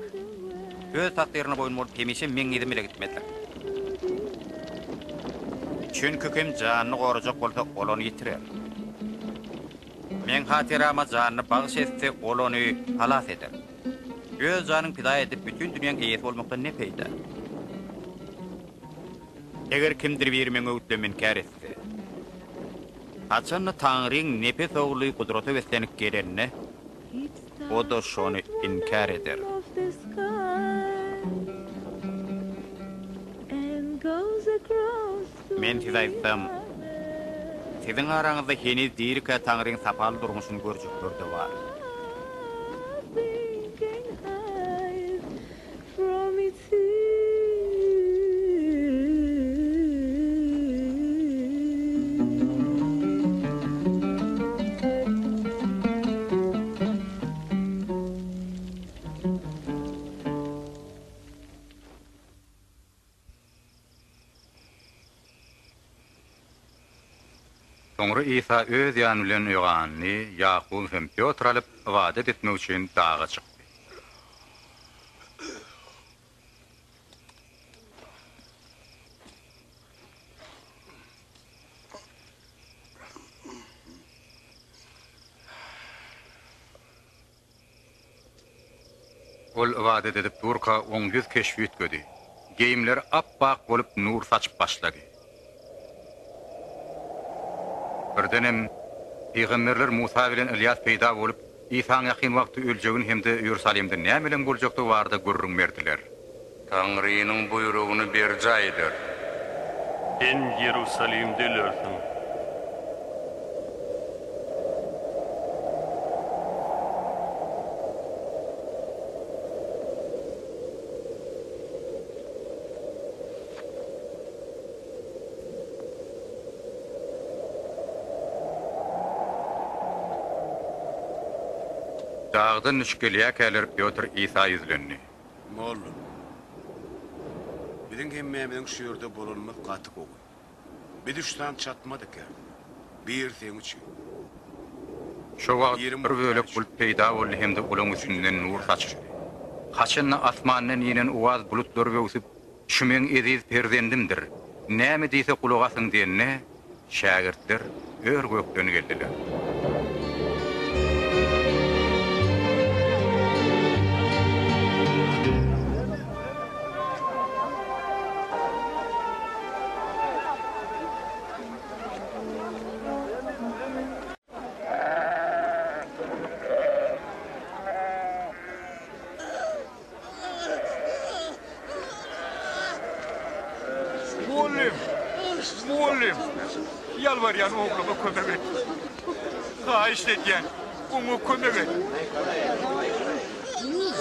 Öz takdirini boyun bolup hemişe men ýerime bile gitmelidir. Çünkü kim janyny gorajak bolsa olany ýitirer. Men hatirama janyny bagyş etse olany halas eder. Öz janyň pida edip bütün dünýäň eýesi bolmakdan ne peýda? Eger kimdir bir men öwtlemen kär etse, haçan Taňryň nepes ogly gudraty beslenip gelenine, o da şonu inkar eder. Men size aýtsam, siziň araňyzda heniz diýirke Taňryň sapaly durmuşyny görjekleri bar. Soňra İsa öz ýany bilen ýogany Ýakup hem Piotr alyp wadat etmek üçin dağa çykdy. ol ibadet edip durka 11 keşfi etgödi. Geyimler appak bolup nur saçıp başladı. Birdenem Peygamberler Musa bilen İlyas peýda bolup İsa'ň ýakyn wagty öljegin hemde Ýerusalimde näme bilen boljakdy barda görrüň berdiler. Tanrı'nın buyruğunu berjaydyr. Sen Yerusalimde ölürsün. Dağdan nüşkelýä käler Pёtr İsa ýüzlenni. Mollum. Biziň hemmemiň şu ýerde bolanmaz gaty gowy. Bir düşdan çatmadyk. Bir sen üçin. Şo wagt bir bölek bulut peýda boldy hemde olaň üstünden nur saçdy. Haçynna asmanyň ýenen uwaz bulutlar wöwsüp, "Şu men eziz perzendimdir. Näme diýse kulagasyň" diýenne şägirdler ör gökden geldiler. Muallim, yalvaryan oğluma kömek et. Haýyş edýän, oňa kömek et.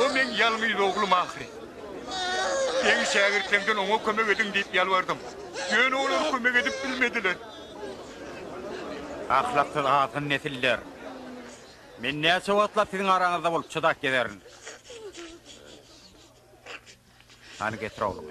O men ýalmyz oğlum ahry. Ýeňi şägirdlerden oňa kömek edin diýip ýalbardym. Ýöne olar kömek edip bilmediler. Ahlaksız azgın nesiller. Men näçe wagtlap siziň araňyzda bolup çydak gederin. Hani getir oğlum.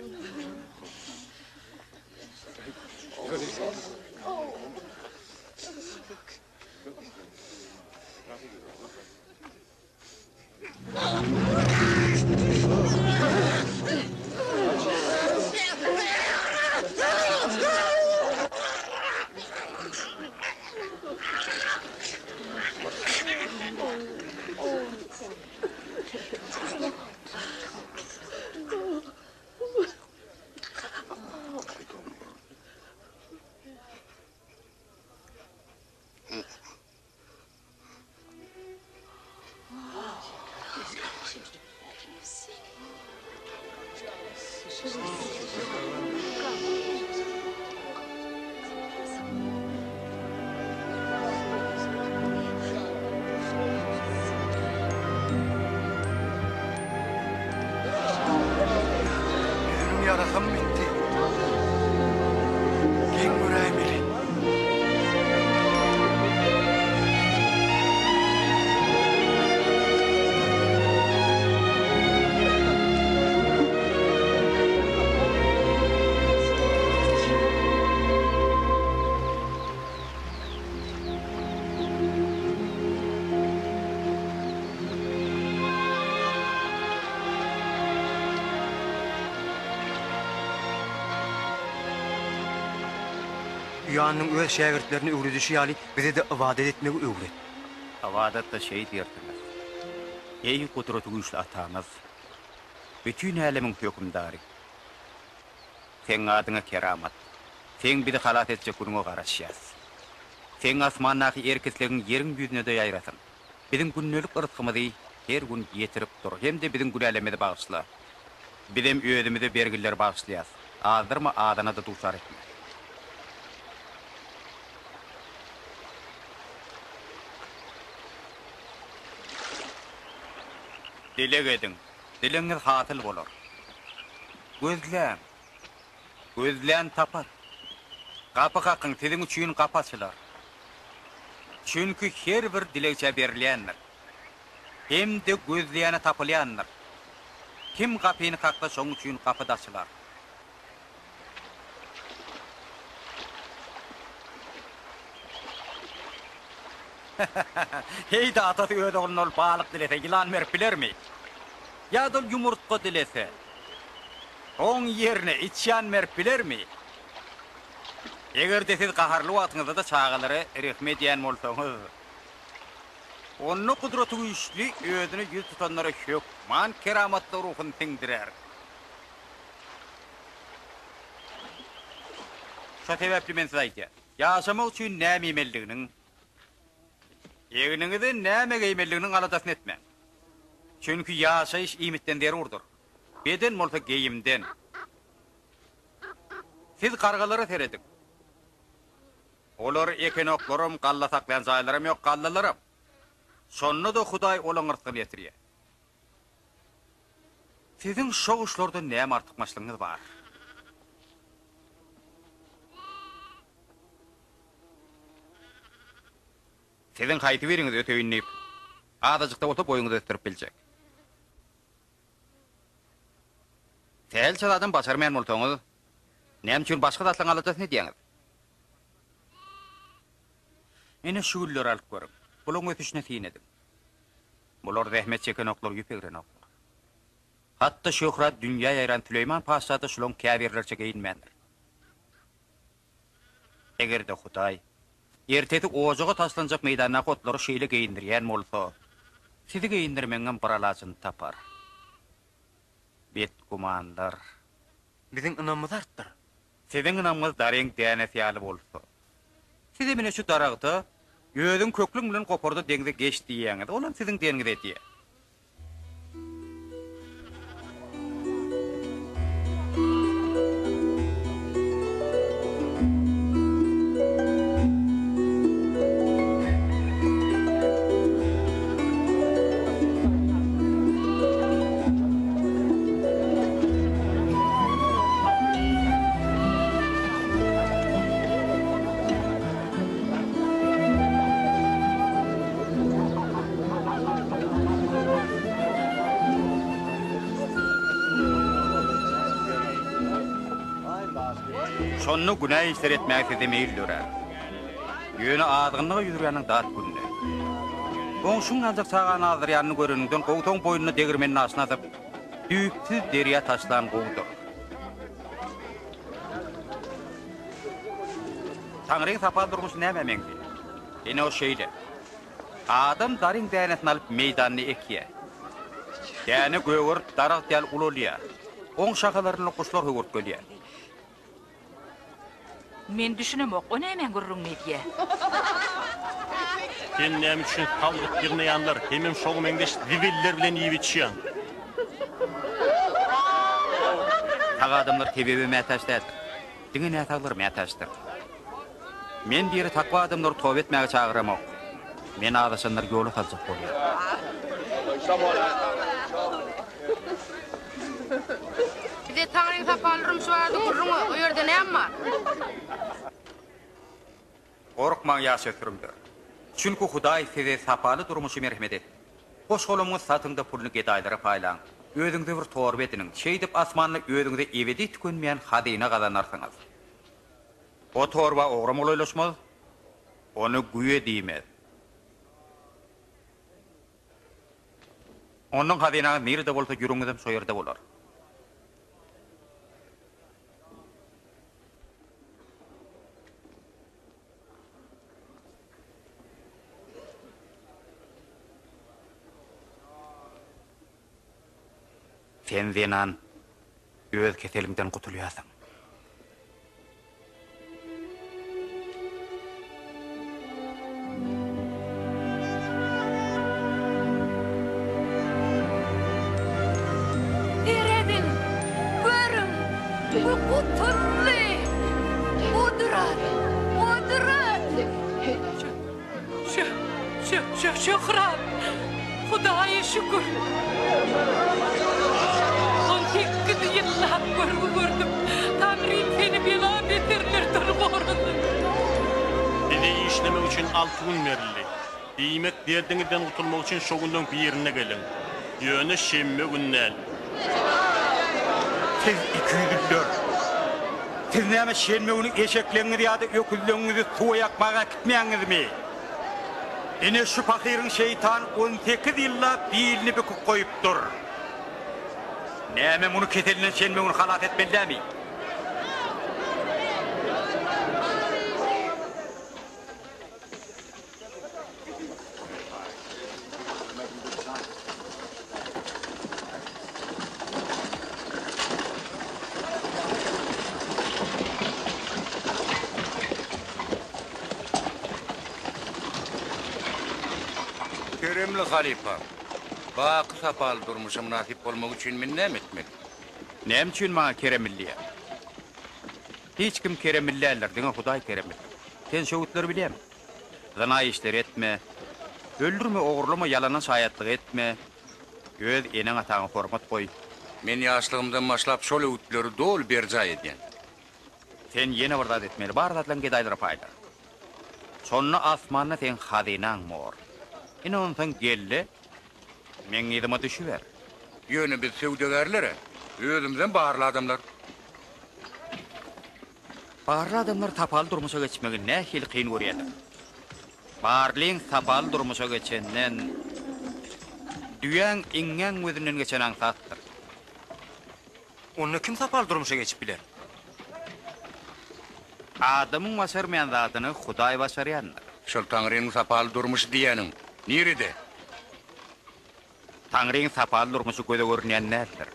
Yarasam bitti. Gen yüreğim eli. Ýanyň öz şägirdlerini öwredişi ýaly bize de ibadet etmegi öwret. Ibadet da şey diýerdiler. Ey kudrety güýçli ataňyz, bütün alemiň hökümdary. Sen adyňa keramat. Sen bizi halat etjek günüňe garaşýas. Sen asmandaky erkeklerin ýeriň ýüzüne de ýaýratyn. Biziň günnelik yrkymyzy her gün ýetirip dur. Hem de biziň günelemede bagyşla. Bizim öýdümizde bergiler bagyşlaýas. Azdyrma adana da duşar etme. Dilek edin, dileňiz hatyl bolar. Gözlän, gözlän tapar. Kapy hakyň siziň üçin kapaçylar. Çünki her bir dilekçe berilýändir. Hem de gözlýäne tapylýandyr. Kim kapyny hakda şoň üçin kapydaçylar. Hey da atatı ödöğünün ol balık dilese, yılan verip bilermi? Ya da yumurtko dilese, on yerine içyan verip bilermi? Eger de siz kaharlı vatınızda da çağaları rehmet diyen bolsoňyz, Onu kudreti güçlü ödünü yüz tutanlara hökman keramatlı ruhun tengdirer. Şu sebepli men size aytýar. Yaşamak üçün näme emelliginiň, eginiňizi näme geymelliginiň aladasyny etmeň. Çünkü yaşayış imitden derurdur. Beden bolsa geyimden. Siz kargaları seredin. Olar ekenoklarım, kalla saklayan zaylarım yok, kallalarım. Sonunu da Huday olan ırtıl yetiriye. Sizin şu işlerde näme artykmaçlygyňyz bar? Sizin haýty beriňiz öteýinip, adajykda oturup boýuňyzy ötürüp biljek. Tel çaladan başarmayan bolsaňyz, näme üçin başga datlaň alajasyny diýeňiz? Ene şu gülleri alyp görüň. Bulaň ötüşine tiýinedim. Bular rahmet çeken oklar ýüpegren oklar. Hatta şöhret dünýä ýaýran Süleyman Paşa da şulaň käbirlerçe geyinmendir. Egerde Hudaý erteti ojaga taslanjak meýdana gotlary şeýle geyindirýän bolsa, sizi geyindirmeňem bir alasyny tapar. Bet gumanlar. Biziň ynamyz artdyr. Siziň ynamyz dareň dänesýaly bolsa. Size mene şu daragda ýödüň köklüň bilen goparda deňde geçdi ýaňyz. Olam siziň deňiz etýär. Şonu günah işler etmek edemeyildir. Yönü ağzını yürüyenin dağıt günü. Onşun azık sağan ağzıryanını görününden qoğuton boyununu degirmenin asına atıp, düyüksüz deriye taşlan qoğudur. Tanrı'nın sapal durmuş näme meňdi? Ene o şeýle. Adam daryň dänesini alyp meýdanyny ekýär. Däne göwür darak däl ululýar. Oň şakalaryny kuşlar högürt gelýär. Men düşünemok, o näme gurrun medýä? Sen näme üçin talgyp girmeýänler, hemem şoňa meňdeş zibiller bilen ýyp içýän. Taga adamlar tebebe mätäşdir. Diňe nätaglar mätäşdir. Men biri takwa adamlar tawba etmäge çagyramok. Men adaşanlar ýoly taljak bolýar. Bize Tanrı'nın sapalırım şu arada gurrumu, o yerde näme bar? Korkmaň ýaşa türümdir. Çünkü Hudaý size sapaly durmuşy merhemet etdi. Hoş golumyz satynda pulny gedaýlara paýlaň. Özüňde bir torba etiniň. Şeýdip asmanyny özüňde ebedi tükünmeýän hadyna gazanarsyňyz. O torba ogrum olaýlaşmaz. Onu güýe diýmez. Onuň hadyna nerede bolsa ýürüňizem şo ýerde bolar. Sen zenan öz keseliňden gutulýasyň. Eredin, görün, bu kuturli, udrat. Şöhret, Hudaýa şükür. On tekkidi yıllar gördüm. Tanrym seni bela beterlerden gorudy. Bize işlemek üçün 6 gün berildi. Diýmek derdiňizden gutulmak üçün şo günden birine gelin. Ýöne şemme günnäl. Siz 204. Siz näme şemme güni eşekleňizi ýa-da öküzleňizi suwa ýakmaga gitmeýäňizmi? Ene şu pakirin şeytan 18 yılla birini büküp koyupdur. Näme bunu keseline şenme bunu halat etmeli mi? Muhteremli halifa. Bak sapal durmuşum nasip olmak için men näme etmeli? Näme üçin maňa keremilliýär? Hiç kim keremillerler, diňe Hudaý keremil. Sen şowutlar bilýärmi? Zina işleri etme, öldürme, oğurlama, yalanan şayatlyk etme, öz eneň ataňa hormat koy. Men ýaşlygymdan başlap şol öwütleri dol berja edýän. Sen ýene bir zat etmeli, bar zatlan gedaýlara paýda. Sonra asmanyna sen hazynaň mor. Ine ondan gelle, men ýedime düşüber. Ýöne biz sewdegerlere, özümizden barly adamlar. Barly adamlar tapal durmuşa geçmegi nähil kyn görýärler. Barlyň tapal durmuşa geçenden düýäň iňňäň özünden geçen aňsatdyr. Onu kim tapal durmuşa geçip biler? Adamyň başarmayan zatyny Hudaý başarýandyr. Şol Taňryň tapal durmuş diýäniň nirede? Taňryň tapal durmuşy göze görünýän nädir?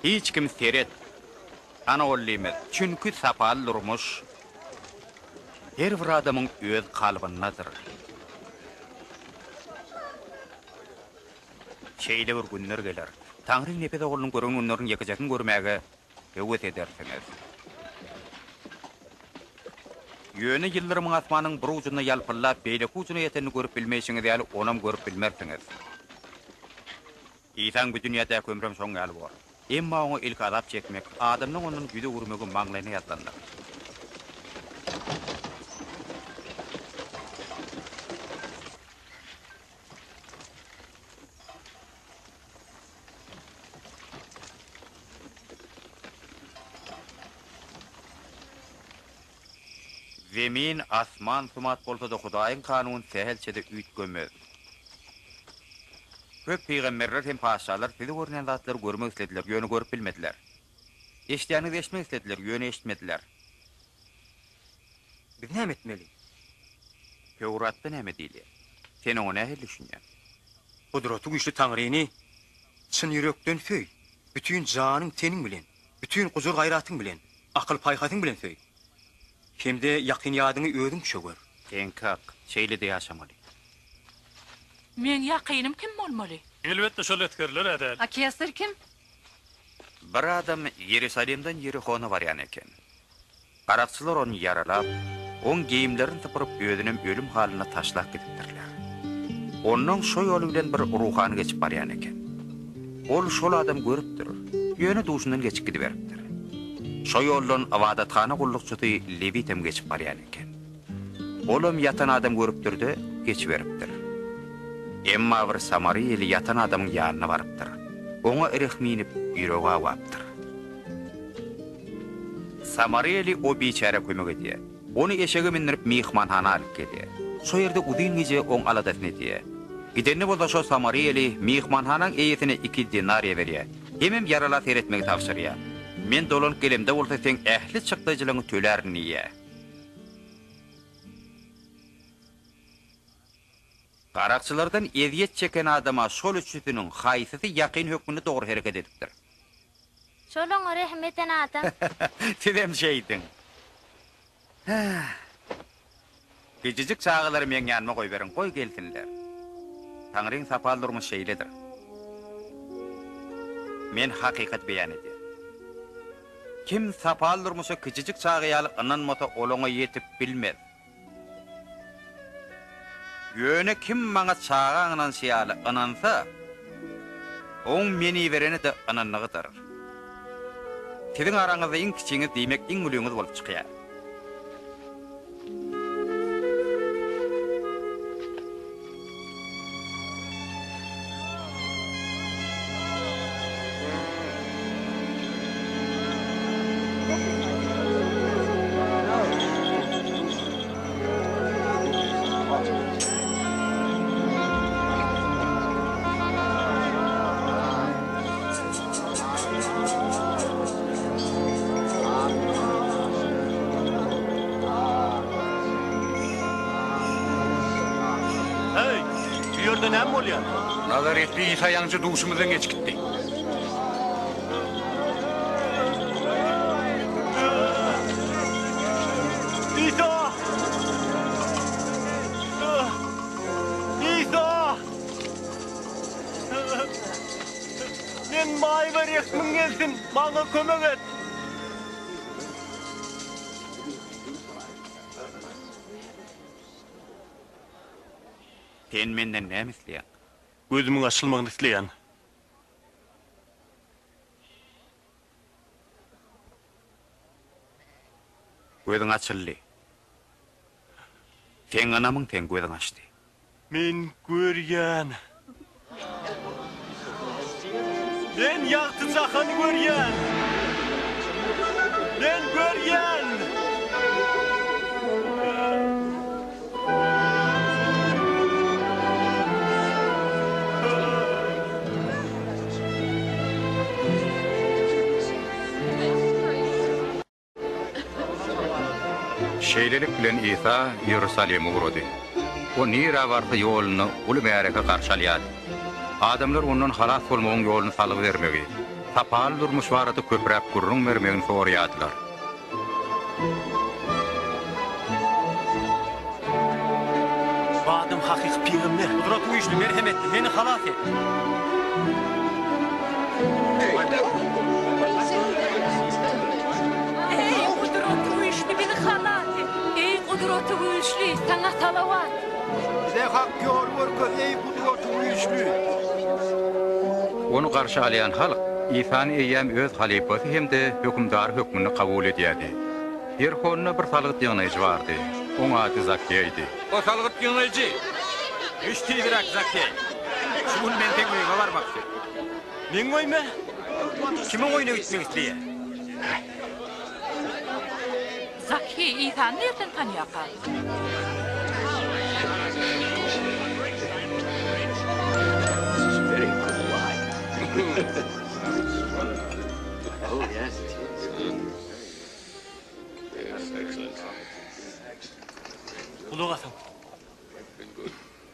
Hiç kim seret ana olýmaz. Çünki tapal durmuş her bir adamyň öz kalbyndadyr. Şeýle bir günler geler. Taňryň nepede goluny görüň günleriň ýekejekini görmäge öwet edersiňiz. Ýöne ýyllaryň asmanyň bir ujuny ýalpyllap, beýleki ujuny ýeteni görüp bilmeýsiňiz ýaly onam görüp bilmersiňiz. İnsan bu dünýäde kömrem şoň ýaly bar. Emma oňa ilk azap çekmek, adamyň onuň güýde urmegi maňlaryna ýazlandyr. Zemin, asman, sumat bolsa da Hudaýyň kanuny sehelçede üýt gömez. Köp peýgamberler hem paşalar sizi görýän zatlary görmek istediler, ýöne görüp bilmediler. Eşdýäni eşitmek istediler, ýöne eşitmediler. Biz näme etmeli? Tewratda näme diýilýär? Sen oňa näme düşünýän? Gudraty güýçli Taňryny çyn ýürekden söý. Bütün janyň teniň bilen, bütün guzur gaýratyň bilen, akyl paýhatyň bilen söý. Hemde ýakyn ýadyňy özüň şögör. Sen kak, şeýle de ýaşamaly. Men yakynym kim bolmaly? Elbetde şol etgerler edel. Akiyasir kim? Bir adam Ýerusalimden Yerihona barýan eken. Garakçylar onu yaralap, on giyimlerini tıpırıp özünün ölüm haline taşlap gidipdirler. Onun şo ýoly bilen bir ruhany geçip barýan eken. Ol şol adam görüpdir, ýöne duşundan geçip gidiberipdir. Şo ýoldan awadathana gullukçysy Levitem geçip barýan eken. Olam yatan adam görüpdirdi, geçiberipdir. Emma bir Samariýaly yatan adamyň ýanyna barypdyr. Oňa erehminip ýüregi awapdyr. Samariýaly o biçare kömek edýär. Onu eşege mindirip mihmanhana alyp gelýär. Şo ýerde udyn gije oň aladatyn edýär. Gidenni bolsa şo Samariýaly mihmanhanaň eýetine 2 dinariýa berýär. Hemem yarala seretmegi tapşyrýar. Men dolanyp gelemde bolsa sen ähli çykdyjylygyny tölerini ýa. Garakçylardan eziyet çeken adama şol üçüsiniň haýsysy ýakyn hökmüne dogry hereket edipdir. Şolaňa rahmeten adam. Sizem şeydiň. Gejejik çağlary men ýanyma goý beriň, goý gelsinler. Taňryň sapal durmuş şeýledir. Men hakykat beýan edýär. Kim sapal durmuşa gejejik çagy ýaly ynanmasa olaňa ýetip bilmez. Ýöne kim maňa çağaňdan şeýaly ynansa, oň meni bereni de ynanlygydyr. Siziň araňyzda iň kiçiňiz diýmek iň ulýuňyz bolup çykýar. Nazaretli İsa ýaňçy duşumyzdan geçip gitdi. İsa! İsa! may ver ekmin gelsin, bana kömek et. Sen menden näme isleýän? Gözümün açılmagyny isleýän. Gözüň açyldy. Sen anamyň ten gözüň açdy. Men görýän. Men ýagty jahany görýän. Men görýän. Şeýlelik bilen İsa Ýerusaleme gurady. O nira barda ýoluny uly bäreke garşalýady. Adamlar ondan halas bolmagyň ýoluny salyp bermegi, tapal durmuş barada köprek gurrun bermegini soraýadylar. Bu adam hakiki peygamber. Kudret güýçli, merhemetli, meni halas et. Ey kudret güýçli, beni halas et. Ey kudret güýçli, sana salawat. Bize hak ýol görkez, ey kudret güýçli. Onu garşy alýan halk İsany eýäm öz halifasy hemde hökümdar hökmüni kabul edýärdi. Ýerhonuna bir salgyt ýygnaýjy bardy. Oň ady Zakkeýdi. O salgyt ýygnaýjy. Üçti birak Zakkey. Şuň men teň öýüne barmakçy. Men goýma. Kime oýna gitmek isleýär? Zakkey İsa'ny nerden tanýakar? Oh, yes. Ulug atam.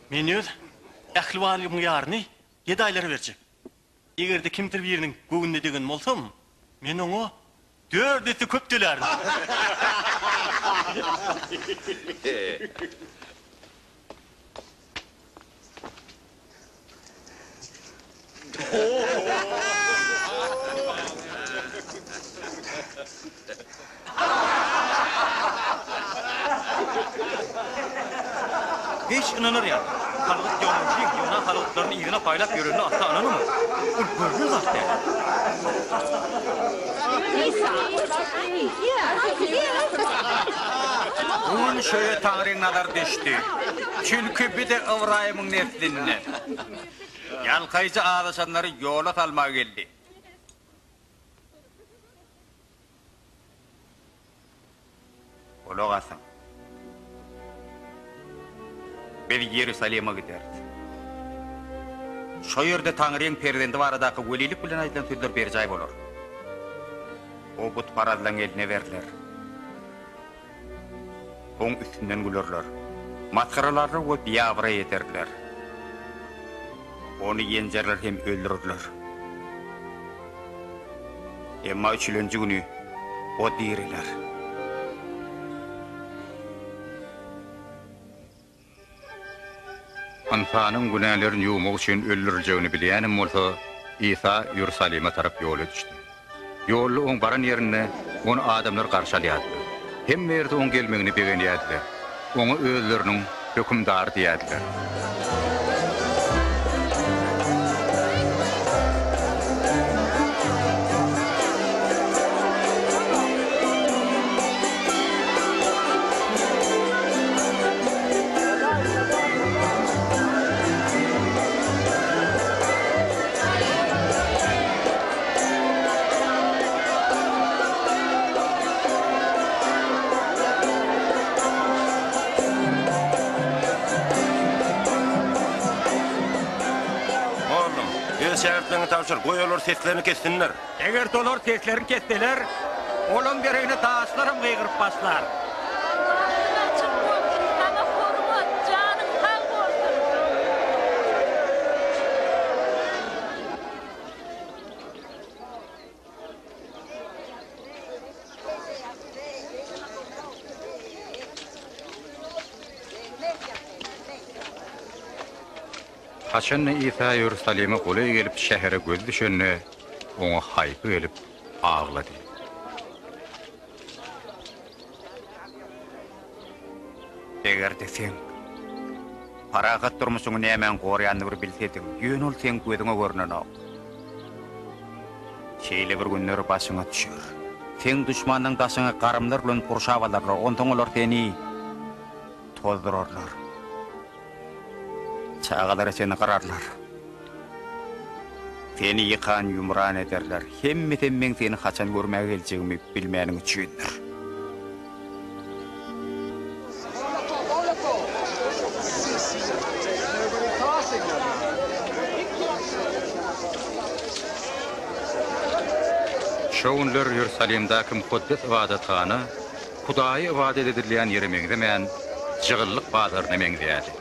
Men öz ähli walygymy ýaryny 7 aýlara berjek. Egerde kimdir biriniň göwünde degen bolsam, men oňa 4 eti köp dilerdim. Hiç inanır ya. Halkıt yolunçuyum ki ona halkıtların iyine paylap görünü atsa ananı mı? Gördün zaten. Onun şöyle Tanrı'nın nadar düştü. Çünkü bir de Ibrahim'in neslinden. Yalkayıcı ağdaşanları yola salmaya geldi. Ologasın. Biz Yerusalim'e giderdi. Şo yerde Tanrı'nın perdendi varadaki velilik bilen aytilan sözler berjay bolor. O but paradlan eline verdiler. Oň üstünden gülerler. Maskaralarını o biyavra yeterdiler. Onu yencerler hem öldürürler. Emma 3-nji günü o diriler. Ansanyň günälerini ýuwmak üçin öldüriljegini bilýänim bolsa, İsa Ýerusaleme tarap ýola düşdi. Ýolly oň baran ýerine onu adamlar garşalýady. Hem berde oň gelmegini begenýärdiler. Oňa özleriniň hökümdary diýärdiler. Şähertlerini tapşyr, goýalar seslerini kessinler. Eger dolar seslerini kesseler, olan gereğini taşlarım gıyırıp başlar. Haçanna İsa Ýerusaleme goly gelip şähere göz düşenne, Oňa haýpy gelip ağlady. Egerde sen paragat durmuşyňy nämen gorýandy bir bilsedim, ýön ol sen gödüňe görnenok. Şeýle bir günler başyňa düşür. Sen düşmanyň daşyňa garymlar bilen kurşap alarlar, ondan olar seni tozdurarlar. Çağalara seni qararlar. Seni yıkan yumran ederler. Hemmeten men seni haçan görmäge geljegimi bilmäniň üçindir. Şoğunlar Yerusalimdaki mukaddes ibadathana, Hudaýy ibadet edilýän ýere meňdemän jygyllyk bazaryna meňdädi.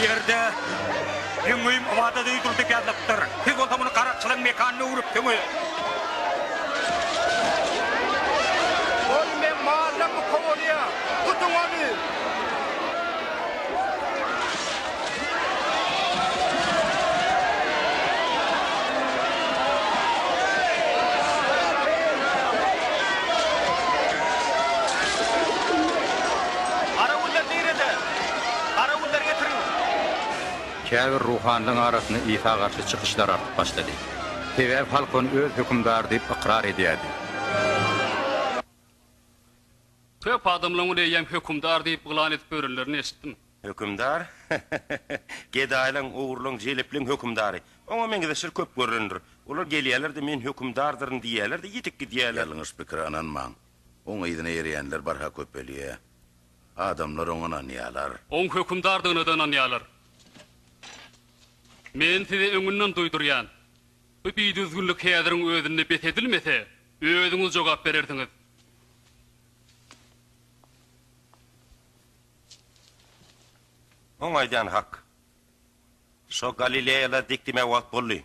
Yerde ýüngüýüm owada duýdurdy gelipdir. Siz otamyny garakçylyk mekanyny urup Ol men mallamy kowarya. Tutun onu. Käbir ruhanlyň arasyna İsa garşy çykyşlar artyp başlady. Sebäp halkyn öz hökümdar diýip ikrar edýärdi. Köp adamlaryň diýen hökümdar diýip gylan edip börenlerini eşitdim. Hökümdar? Gedaýlaň, ugurlaň, jelipliň hökümdary. Oňa meňde şir köp görünür. Olar gelýärler-de men hökümdardyryn diýärler-de ýetik gidýärler. Ýalňyş pikir ananmaň. Oňa ýyna ýerýänler barha köp belýär. Adamlar oňa anýalar. Oň hökümdardygynydan anýalar. Men size öňünden duýdurýan. Bu düzgünlik häziriň özüne bet edilmese, özüňiz jogap bererdiňiz. Oňaýdan hak. Şo Galileýada diktime wagt boldy.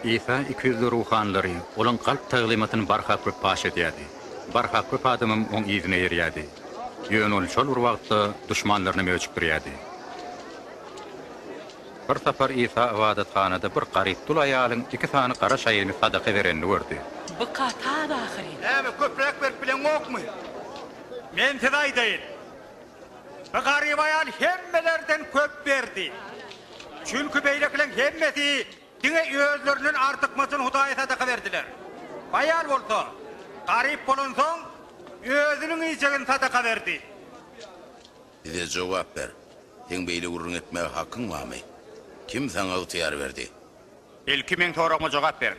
İsa 200 ruhanlary, olaň kalp taglimatyny barha köp paş edýärdi. Barha köp adamym oň ýüzüne ýerýärdi. Ýön ol şol bir wagtda düşmanlaryny möçüp birýärdi. Bir sapar İsa ibadathanada bir garyp dul aýalyň 2 sany gara şaýyny sadaka berenini gördi. Bu qatar ahiri. Näme köprek berip bilen okmy? Men size aýdaýyn. Bu garyp aýal hemmelerden köp berdi. Çünkü beýlekleň hemmesi diňe özlerinin artykmasyny Hudaýa sadaka berdiler. Aýal bolsa, garyp bolan soň özüniň ýeşegini sadaka berdi. Bize jogap ber. Sen beýle urun etmäge hakyň barmy? Kim sana ıhtiyar verdi? Ilki men soragyma jogap ber.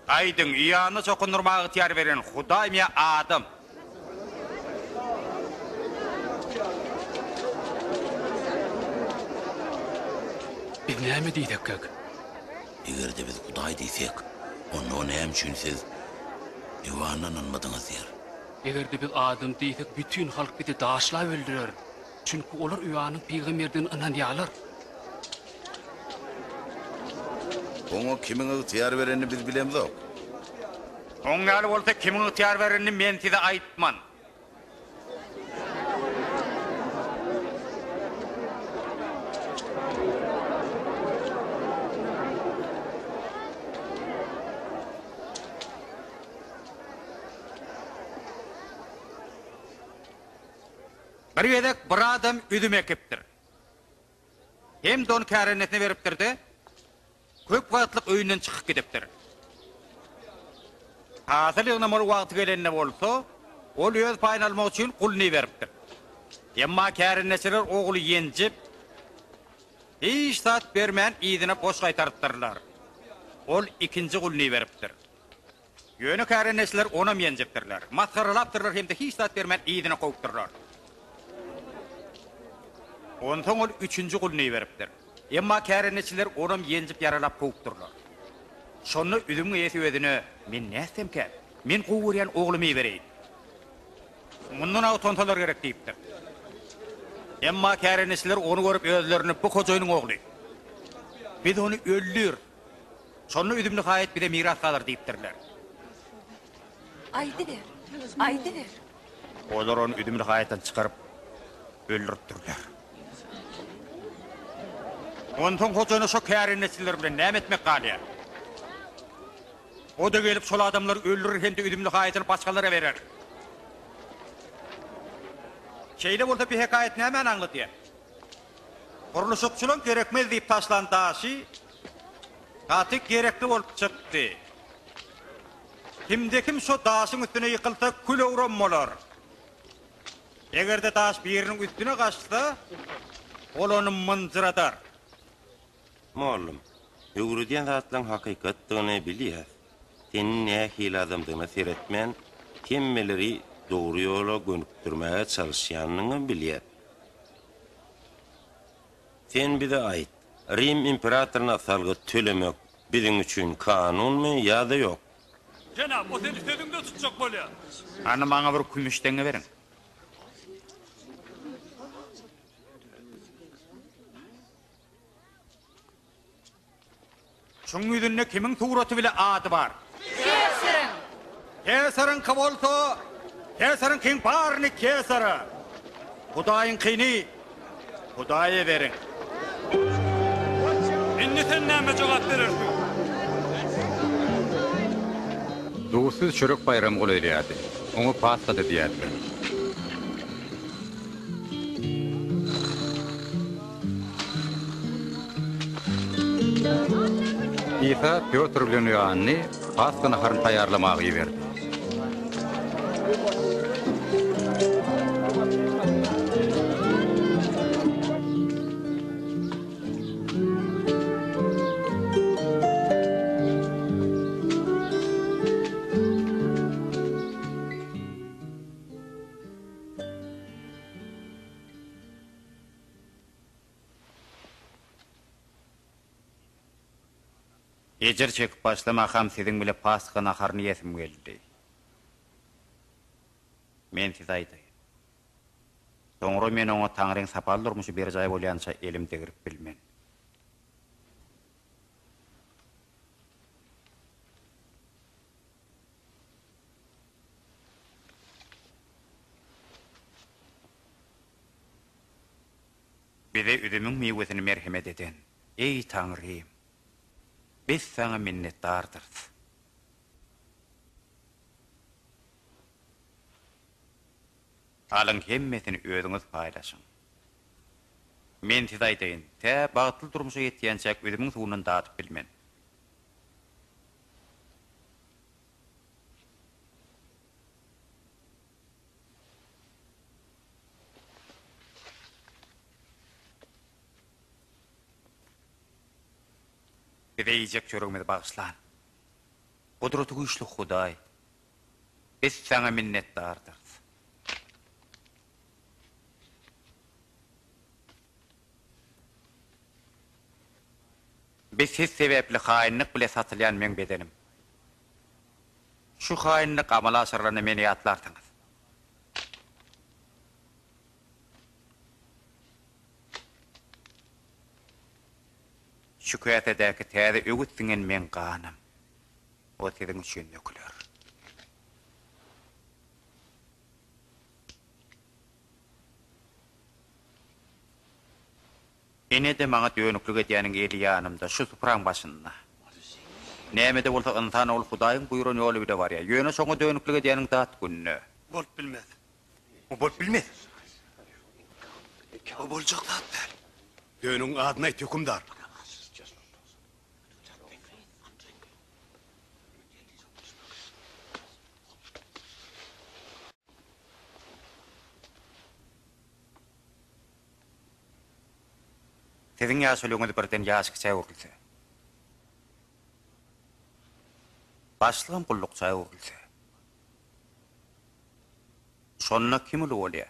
Aýdyň ýany çokundurmagy ıhtiyar beren Hudaý me adam. Biz näme diýdik kök? Egerde biz Hudaý diýsek, onu näme üçin siz ýywanyny anlamadyňyz ýer. Egerde biz adam diýsek, bütün halk bizi daşlap öldürer. Çünkü olar ýanyň peýgamberden ananýarlar. Oňa kimiň ıhtiyar berenini biz bilemzok. Oňaly bolsa kimiň ıhtiyar berenini men size aýtman. Bir ýedek bir adam üdüme kepdir. Hem don kärennetini beripdir-de, köp wagtlyk öýünden çykyp gidipdir. Hasyl ýygyna mol wagt gelende bolsa, ol öz paýyny almak üçin gulny beripdir. Emma kärennetçiler oğlu ýenjip, Hiç saat bermän ýyzyna boş gaýtardypdyrlar. Ol ikinji gulny beripdir. Ýöne kärenesler ona menjepdirler. Masgaralapdyrlar hemde hiç saat bermän ýyzyna gowupdyrlar. Ondan ol üçüncü gulny beripdir. Emma kärenesler ona menjip yaralap gowupdyrlar. Şonu üdümge ýeti ödüne men nästemkä? Men gowuryan oglumy bereýin. Mundan awtontalar gerek diýipdir. Emma kärenesler onu görüp özlerini bu hojaýynyň ogly. Biz onu öldür. Şonu üdümli haýat bir de miras alır diýipdirler. Aýdy ver. Olar onu üdümli haýatdan çykaryp öldüripdirler. Ondan hojaýyny şo kärenesler bilen näme etmek galýar? O da gelip şol adamlar öldürür hem de üdümli haýatyny başgalara berer. Şeýle bolsa bir hekaýet näme aňlatýar? Guruluşçylyk gerekmez diýip taşlandaşy gaty gerekli bolup çykdy. Kimde kim şo daşyň üstüne ýykylsa kül öwren bolar. Egerde daş biriniň üstüne gaçsa, ol onu mınjıradar. Mollum, öwrüdýän zatlaryň hakykatdygyny bilýär. Senin ne hile adamdygyna seretmän, kimmeleri doğru yola gönükdürmäge çalışýanyny bilýär. Sen bize aýt, Rim imperatoruna salgy tölemek biziň üçin kanunmy ýa-da ýok? Janap, o seni sözüňde tutjak bolýar. Ana maňa bir kümüşdeňe beriň. Şoň ýüzünde kimiň suraty bile ady bar? Keserin. Keserin kabolsa, Keserin kiň barny kesara. Hudaýyň kyny, Hudaýa beriň. Indi sen näme jogap berersiň? Dusuz çörek bayramı goýulýardy. Oňa Paska da diýerler. İsa Piotr bilen Ýohanny Paska naharyny taýýarlamagy berdi. Ejer çekip başlamakam siziň bile Paska naharyny ýetim geldi. Men size aýtaýyn. Soňra men oňa taňryň sapal durmuşy bir jaý bolýança elimde girip bilmen. Bize üdümüň miwesini merhemet eden, ey Taňrym, biz sana minnetdardyrys. Alyň hemmesini özüňiz paýlaşyň. Men size aýtaýyn, tä bagtly durmuşa ýetýänçäk özümiň suwuny datyp bilmen. Bize yiyecek çörüğümüzü bağışlan. Kudreti güçlü Hudaý, biz sana minnetdardyrys. Biz siz sebepli hainlik bile satılyan men bedenim. Şu hainlik amala aşırlarını meni ýatlardyňyz. Şu köýetedäki täze ögütdiňen men ganym. O siziň üçin döküler. Ene de maňa dönüklük edýäniň eli ýanymda, şu supraň başynda. Näme-de bolsa insan ol Hudaýyň buýruny ýoly bile barýar. Ýöne şoňa dönüklük edýäniň dat günni. Bolup bilmez. O bolup bilmez. O boljak zat däl. Dönüň adyny aýt hökümdar. Sizin ýaşalygyňyz birden ýaşykça urilse. Başlygam gullukça urilse. Şonna kim bolýar?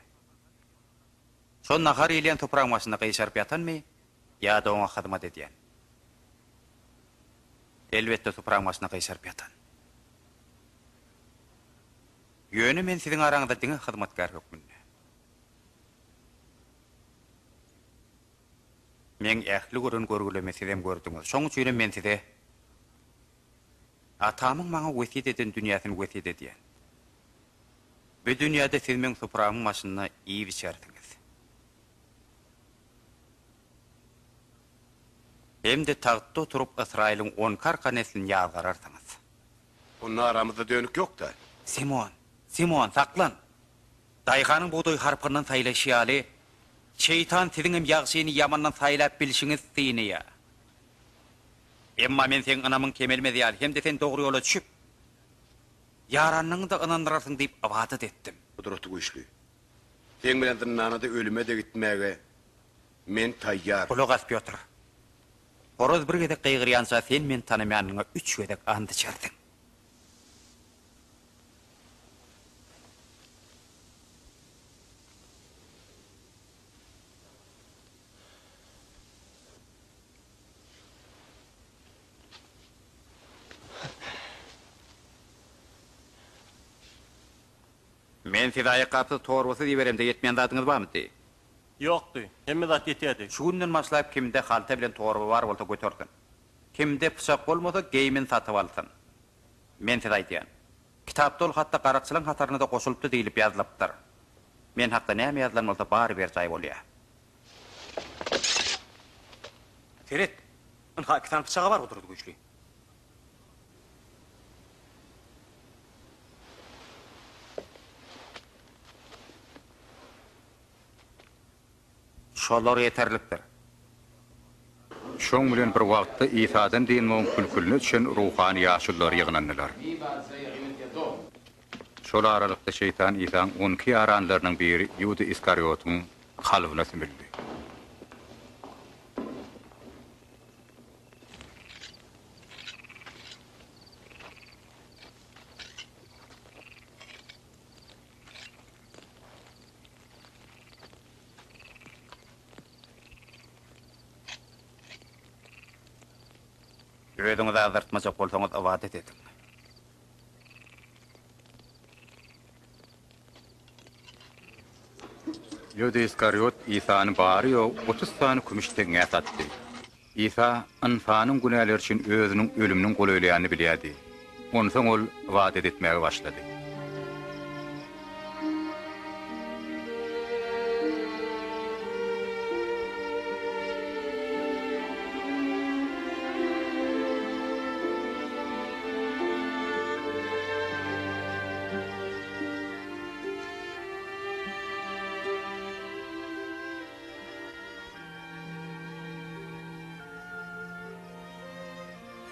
Şon nahar ýelen toprağın başynda gaýşaryp ýatanmy? Ýa-da oňa hyzmat edýän? Elbetde toprağın başynda gaýşaryp ýatan. Ýöne men siziň araňyzda diňe hyzmatkar hökmünde. Men ähli görün görgüleme sizem gördüňiz. Şoň üçin men size atamyň maňa wesiýet eden dünýäsyny wesiýet edýän. Bu dünýäde siz men toprağyň başyna iyi biçerdiňiz. Hem de tagtda oturup Israýlyň 10 karka neslini ýazgararsyňyz. Onun aramızda dönük yok da. Simon, saklan. Dayğanyň buğday harpynyň saýlaşýaly, şeytan siziň hem ýagşyny ýamandan saýlap bilişiňiz synyýa. Emma men sen anamyň kemelmedi ýaly, hem de sen dogry ýola düşüp, ýaranyňy da ynandyrarsyn diýip awadat etdim. Kudraty güýçli. Sen bilen dynanyda ölüme de gitmäge men taýýar. Kulak Piotr. Horoz bir gedek gaýgyrýansa sen men tanymanyňa 3 gedek andy çardyň. Men size aýakapy torbasy diýberem de ýetmeýän zatyňyz barmy? Ýokdy, hemme zat ýetýärdi. Şu günden başlap kimde halta bilen torba bar bolsa götürdün. Kimde pysak bolmasa geýmin satyp alsyn. Men size aýdýan. Kitapda ol hatda garakçylaryň hataryna da goşulypdy diýilip ýazylypdyr. Men hakda näme ýazylan bolsa bary ber jaý bolýar. Ferit, ynha kitan pysaga bar oturdy güýçli. Şolar yeterlikdir. Şoň bilen bir wagtda İsa'dan diýilmeň külkülini üçin ruhany ýaşullar ýygnandylar. Şol aralykda şeytan İsa'nın 12 ýaranlarynyň biri Ýuda Iskariyotyň kalbyna simildi. Öýüňiz azartmajak bolsaňyz awadat edin. Ýuda Iskariyot İsa'ny bary ýok 30 sany kümüş teňe satdy. İsa infanyň günäleri üçin özüniň ölüminiň goýulýanyny bilýärdi. Onsoň ol wadat etmäge başlady.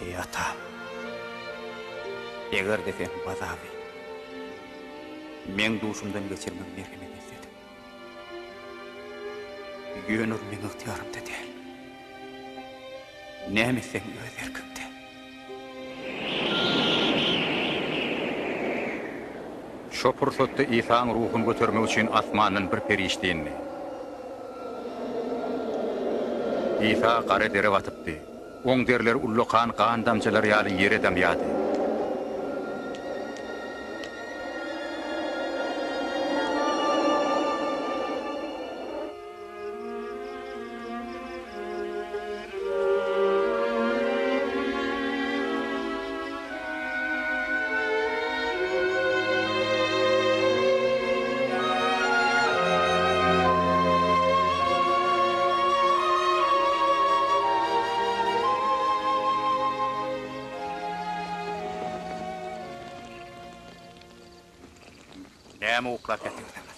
Ey atam, eger de sen bazaby, men duşumdan geçirmek merhemet etsedim. Ýönür men ıhtiyarımda değil. Näme sen öz erkimde. Şo pursatda İsa'nın ruhunu götürmek üçin asmandan bir perişte indi. İsa gara dere batypdy. Oň derler ullukan kan damçalary ýaly ýere damýady. Näme uklap ýatyrsyňyz?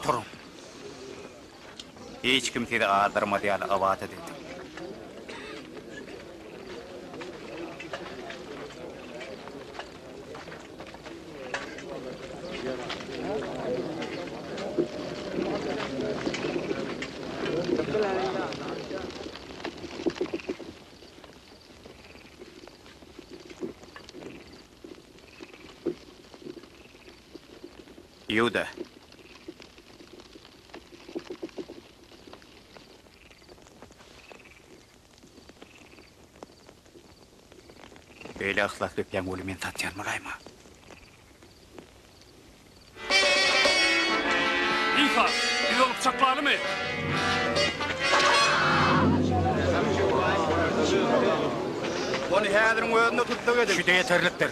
Turun. Hiç kim sizi ağdırmadı ýaly awadat edin. Yuda. Böyle ahlaklı plan ölümen tatyan mırayma. İfa, biz olup çaklarlı mı? Onu häzirin özünde tutsak edin. Şu da yeterliktir.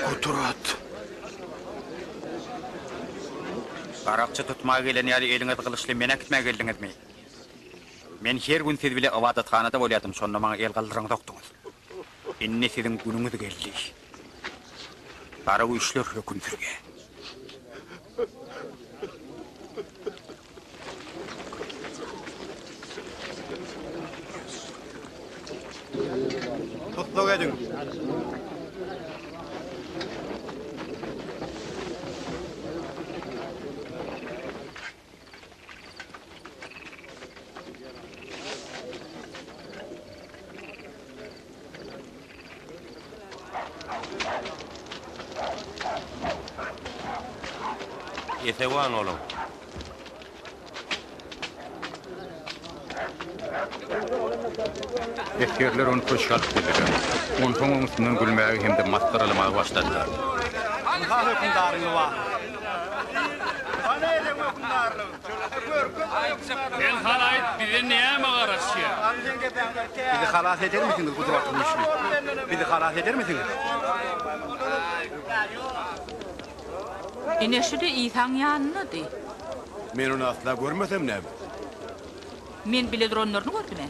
Kuturat. Qarakçı tutmağa gelen ýaly eliňiz kılıçly mene gitmäge geldiňizmi? Men her gün siz bile awadathanada bolýardym, şonda maňa el galdyryň dokduňuz. Inne siziň günüňiz geldi. Gara güýçler höküm sürge. Tutsak edin. Yetewan oğlum. Eskerler onu köşkalt edildi. Ondan üstünden gülmäge hem de maskaralamağa başladılar. Ha hükümdarını var. Ana edin hükümdarını. Sen halayt bize näme garaşýar? Bizi halas eder misiniz Kudurat'ın işini? Bizi halas eder misiniz? Eneşide İsan ýanyna di. Men onu asla görmesem näme? Men bile dronlaryny gördüm.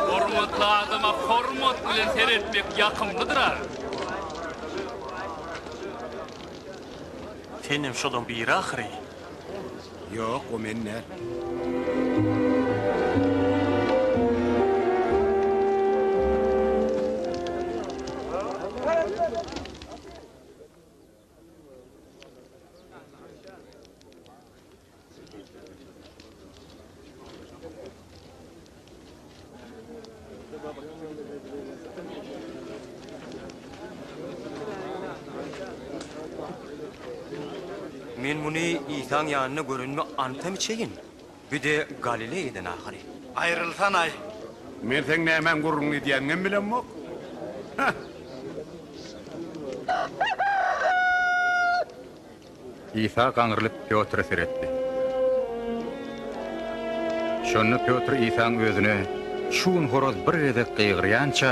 Hormatly adama hormat bilen seretmek ýakymlydyr. Senem şolun bir ahiri. Yok, o menler. Men muny İsa'ň ýanyna görünme antam içeyin. Bir de Galileýden ahiri. Ayrılsan ay. Men sen nämen gurrunly diýeňem bilenmok. İsa gaňrylyp Piotra seretdi. Şonu Piotr İsa'ň özüne şuun horoz bir edek gygyrýança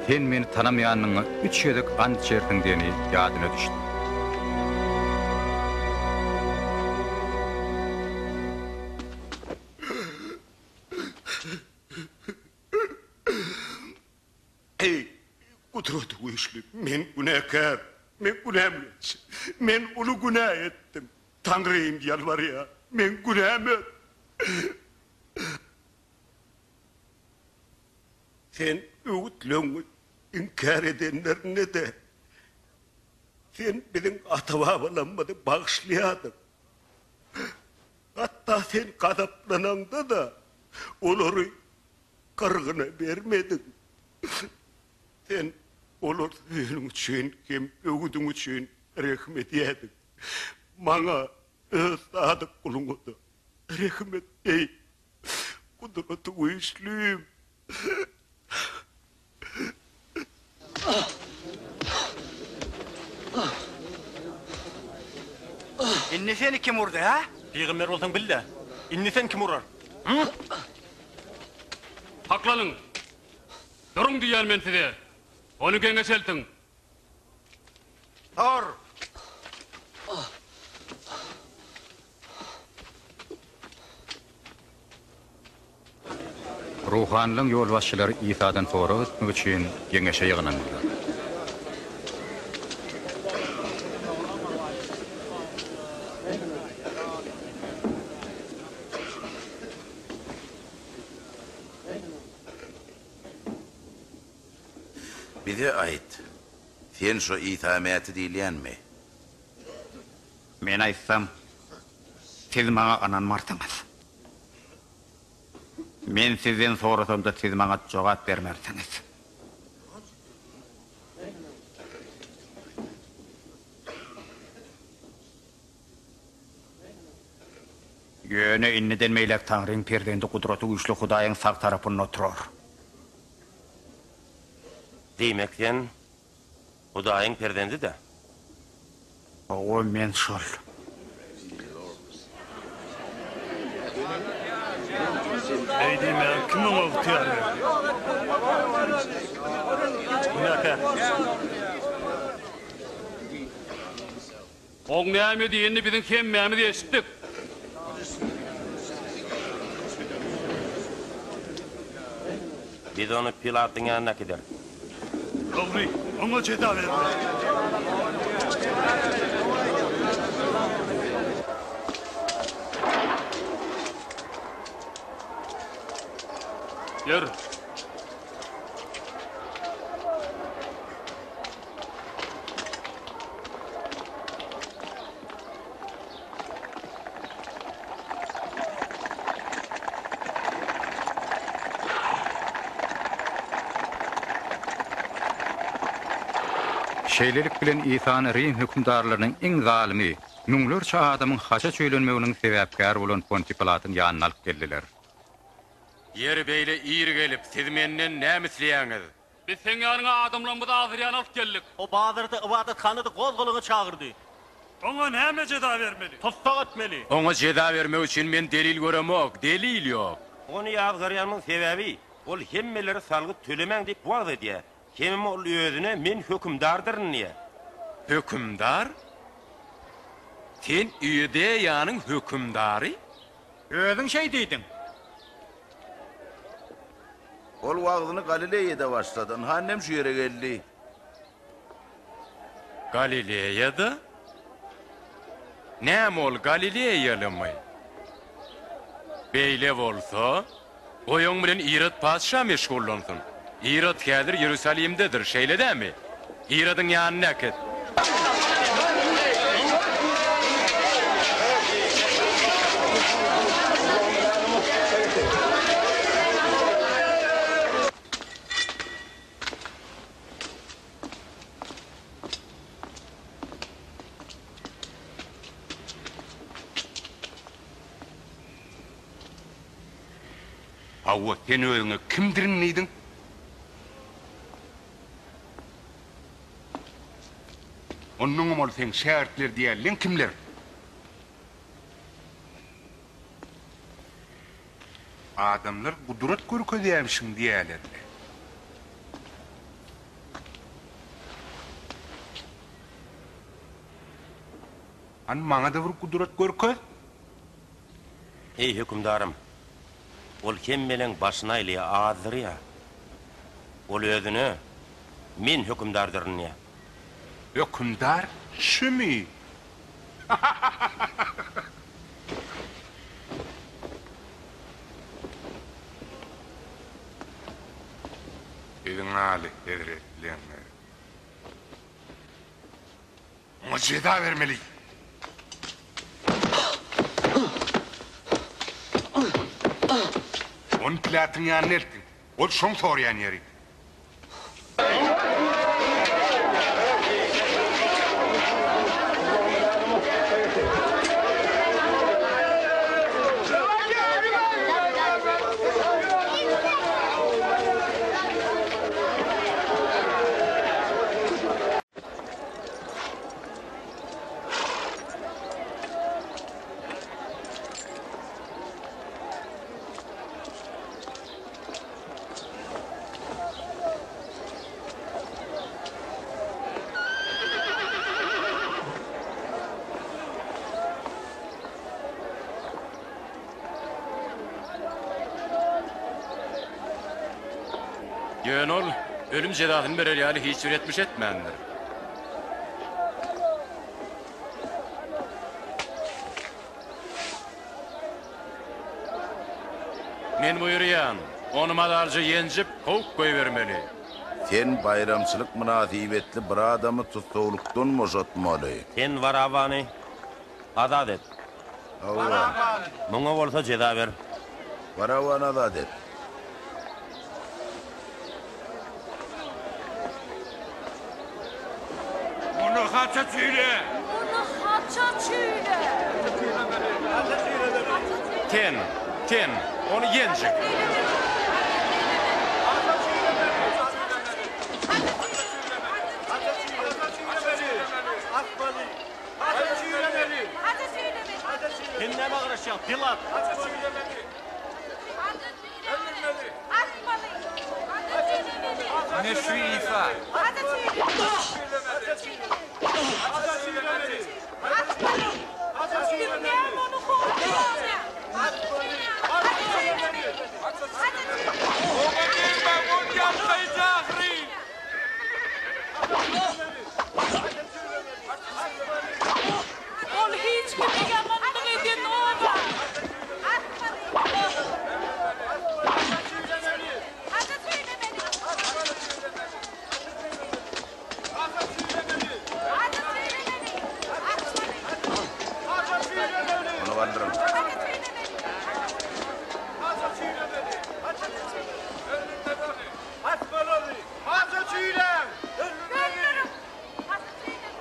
sen meni tanamaýanyňy 3 edek ant çertiň diýeni ýadyna düşdi. Ey, Kudurat güýçli, men günäkär. Men günämleç. Men ulu günä etdim. Tanrıym ýalbarýar. Men günäme. Sen öwütleňi inkar edenlerine de sen biziň ata-babalarymyzy bagşlaýadyň. Hatta sen gadaplananda da olary kargyna bermedin. Sen olur senin için hem öwüdüň için rahmet edin. Maňa sadyk kuluňa da rahmet ey. Kuduratly güýçlüm. Inne seni kim urdu ha? Peygamber bolsaň bilde. Inni sen kim urar? Haklanyň. Duruň diýär men size. Onu geňeşeltiň. Tor. Ruhanlyň ýolbaşçylary İsa'dan sorak etmek üçin geňeşe ýygynandylar. Aýdy aýt. Sen şu itamäti diýilýänmi? Men aýtsam, siz maňa ananmarsyňyz. Men sizden sorasamda siz maňa jogap bermersiňiz. Yöne inniden meylek Tanrı'nın perdendi kudreti güçlü Hudaýyň sag tarapynda oturar. Demek sen Hudaýyň perdendi de. O men şol. Eydi men kimin oltyar? Naka. Oň näme diýeni biziň hemmämiz eşitdik. Biz onu Pilatyň ýanyna gider. Dogry, oňa çeda ber. Yer. Şeýlelik bilen İsa'ny Rim hökümdarlarynyň iň zalimi, müňlerçe adamyň haça çöýlenmeginiň sebäpkär bolan Ponti Pilatyň ýanyna alyp geldiler. Yer beýle ýyry gelip, siz menden näme isleýäňiz? Biz sen ýanyňa adamlarymyzy azyrýan alyp geldik. O bazarda ibadathanada gozgoluňy çağırdy. Oňa näme jeda bermeli? Tostak etmeli. Oňa jeda bermek üçin men delil göremok, delil ýok. Onu ýazgyrýanyň sebäbi, ol hemmeleri salgyp tölemäň diýip wagt edýär. Hem ol özüne men hökümdardyryn diýe. Hökümdar? Sen Ýudeýanyň hökümdary? Özüň şey diýdin. Ol wagtyny Galileýede başladyn. Hannem şu ýere geldi. Galileýada? Näme ol Galileýalymy? Beýle bolsa, oýoň bilen Irod paşa meşgullansyň. Irod häzir Ýerusalimdedir, şeýledämi? Irodyň ýanyna ket. Hawa, sen özüňe kimdirin diýdin? Onun ol sen şähertler diýerler kimler? Adamlar gudrat görkezýärmişiň diýerler. An maňa da bir gudrat görkez? Ey hökümdarym, ol hemmeleň başyna ile azyrýar. Ol özüne men hökümdardyryn diýär. Hökümdar şümi? Edin ali edretlenler. Ona ceza vermeli. On Pilatın yanına ettin. O şon soruyan yeri. Ýönol, ölüm cezasyny berýärli hiç bir etmiş etmändir. Men buyurýan, onu madarjy ýenjip, howk goýbermeli. Sen bayramçılık münasibetli bir adamı tuttuğluktan mojatmaly. Sen varavany azad et. Muňa bolsa jeda ber. Varavan azad et. Onu haça çüyle. Onu haça çüyle. Ten, onu yenecek. Sen ne bağırışan? Pilat. Ne şu İsa? Ol hiç kimi yamanlık edin oba. Onu kaldırın.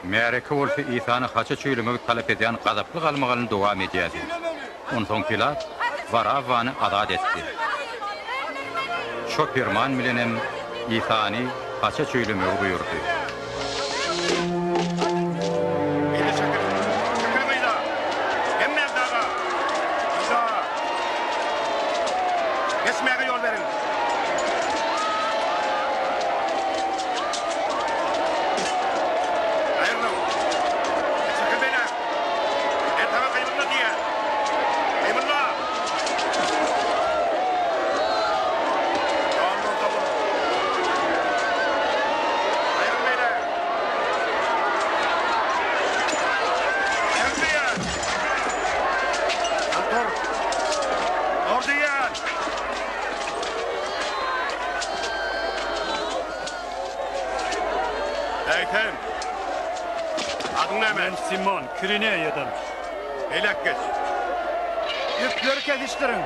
Märeke bolsa İsany haça çöýlemek talap edýän gazaply galmagalyny dowam edýärdi. Onsoň Pilat Varavany azad etdi. Şo ferman bilenem İsany haça çöýlemek buyurdy. Geçmeye yol verin. Ayrılın. Sakın beni. Ertama kıyımla diye. Kıyımla. Doğru kabul. Ayrılın beni. Ayrılın diye. Dur. Dur diye. Eyken. Adın ne Ben Simon, Kürineye'den. Eylek geç. Yükleri kesiştirin.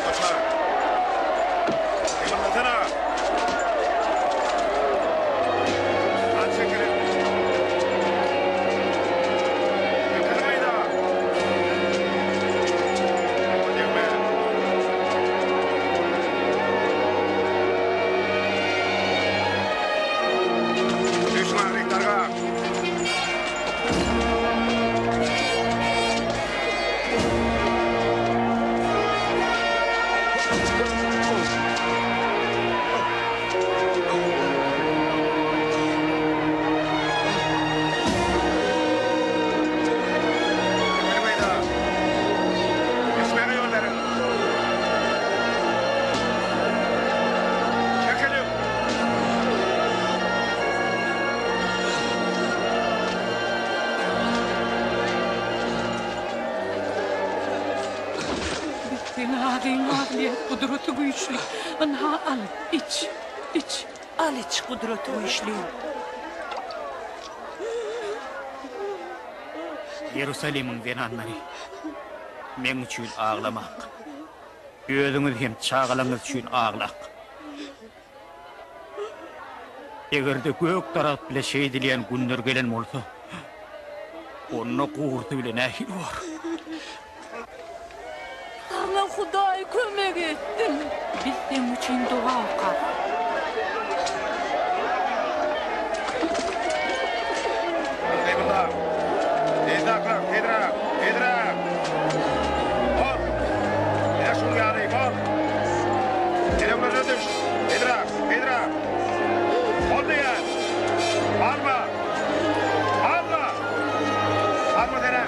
Başlar. Eyvallah. Hadi çekelim. Yıkılmayı da. Düşmanlıklara. Senin ağliyet kudreti güçlü. Anha al, iç. Al iç kudreti güçlü. Yerusalim'in venanları. Men üçün ağlamak. Özüňiz hem çağalaňyz üçün ağlak. Egerde gök tarap bile şey dileyen günler gelen bolsa, onu gurtu bile nähil var. Sana Hudaý kömek ettin. Biz senin için dua okar. Eyvallah. Ezdaklar, Pedra. Hop. Ya şunu yarayım, hop. Telefonla düş. Pedra. Oldu ya. Alma denem.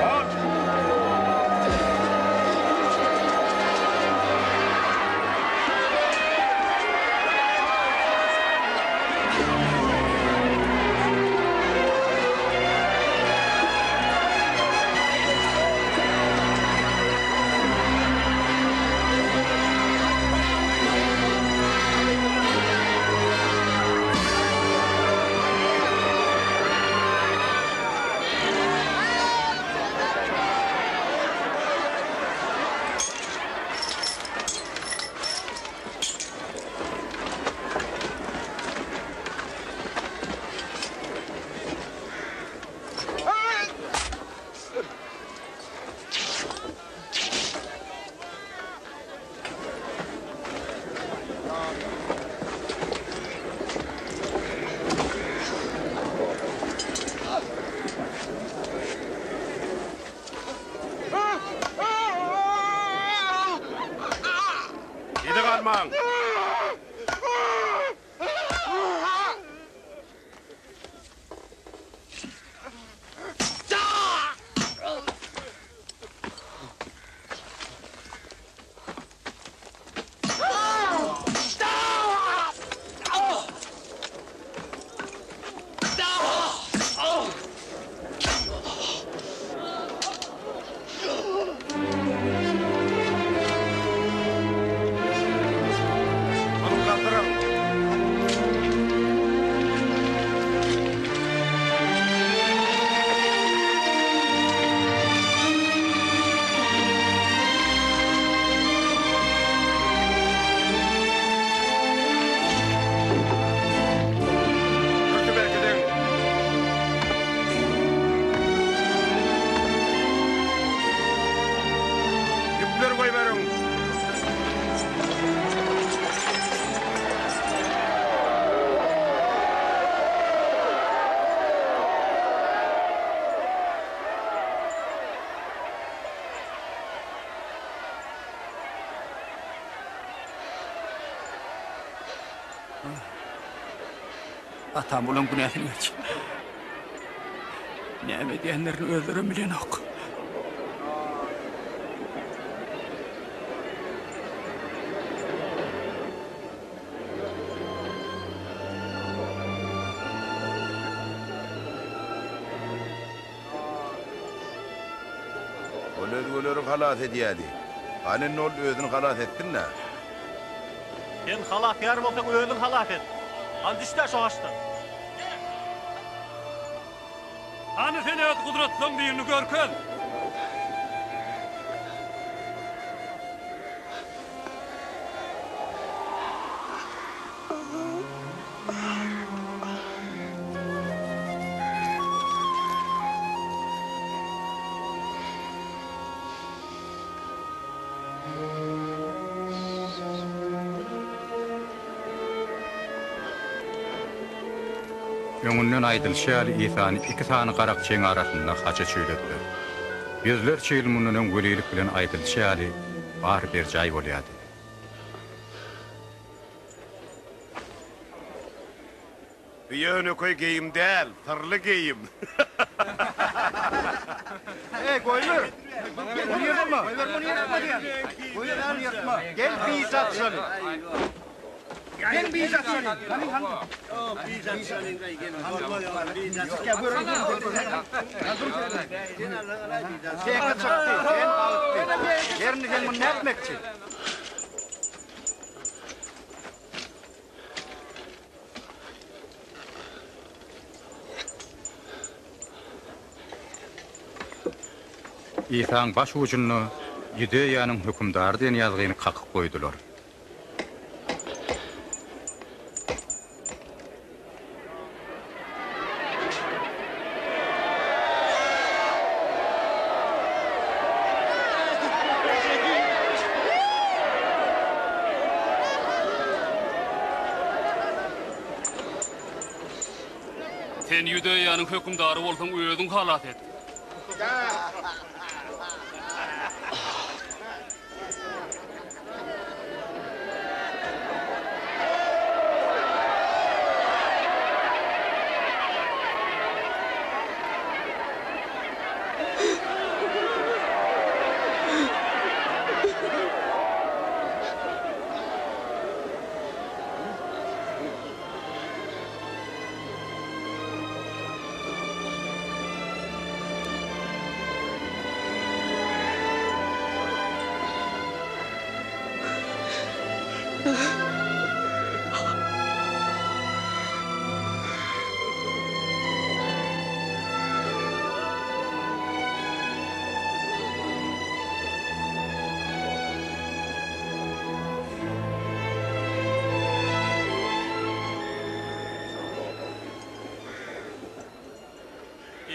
Hop. Gidi kalmaň. Atam ulan günahını geç. Näme diýenlerini özlerim bilen ok. Ölür halat edýäli. Anen ol özüni halat etdinna. Sen halat ýar bolsaň özüň halat et. Al düşdä şoňaşdy. Hani sen öz kudretliň birini görken? Öňünden aýdylşaly İsany iki sany garakçyň arasynda haça çöýlediler. Yüzlerçe ýyl mundan gölelik bilen aýdylşaly bar bir jaý bolýardy. Yönü koy geyim değil, tırlı geyim. Koyulur. Bunu yırtma. Bunu yırtma diyen. Koyulur yırtma. Gel bizzat söyle. Gel bizzat söyle. Bizzat söyle. Gel buyurun. Sen kaçaktı. Sen alıttı. Yerini sen bunu ne etmekçi? İsaň baş ucuny Ýüdeýanyň hökümdary diýen ýazgyny kakyp goýdular. Sen Ýüdeýanyň hökümdary bolsaň özüň halat et.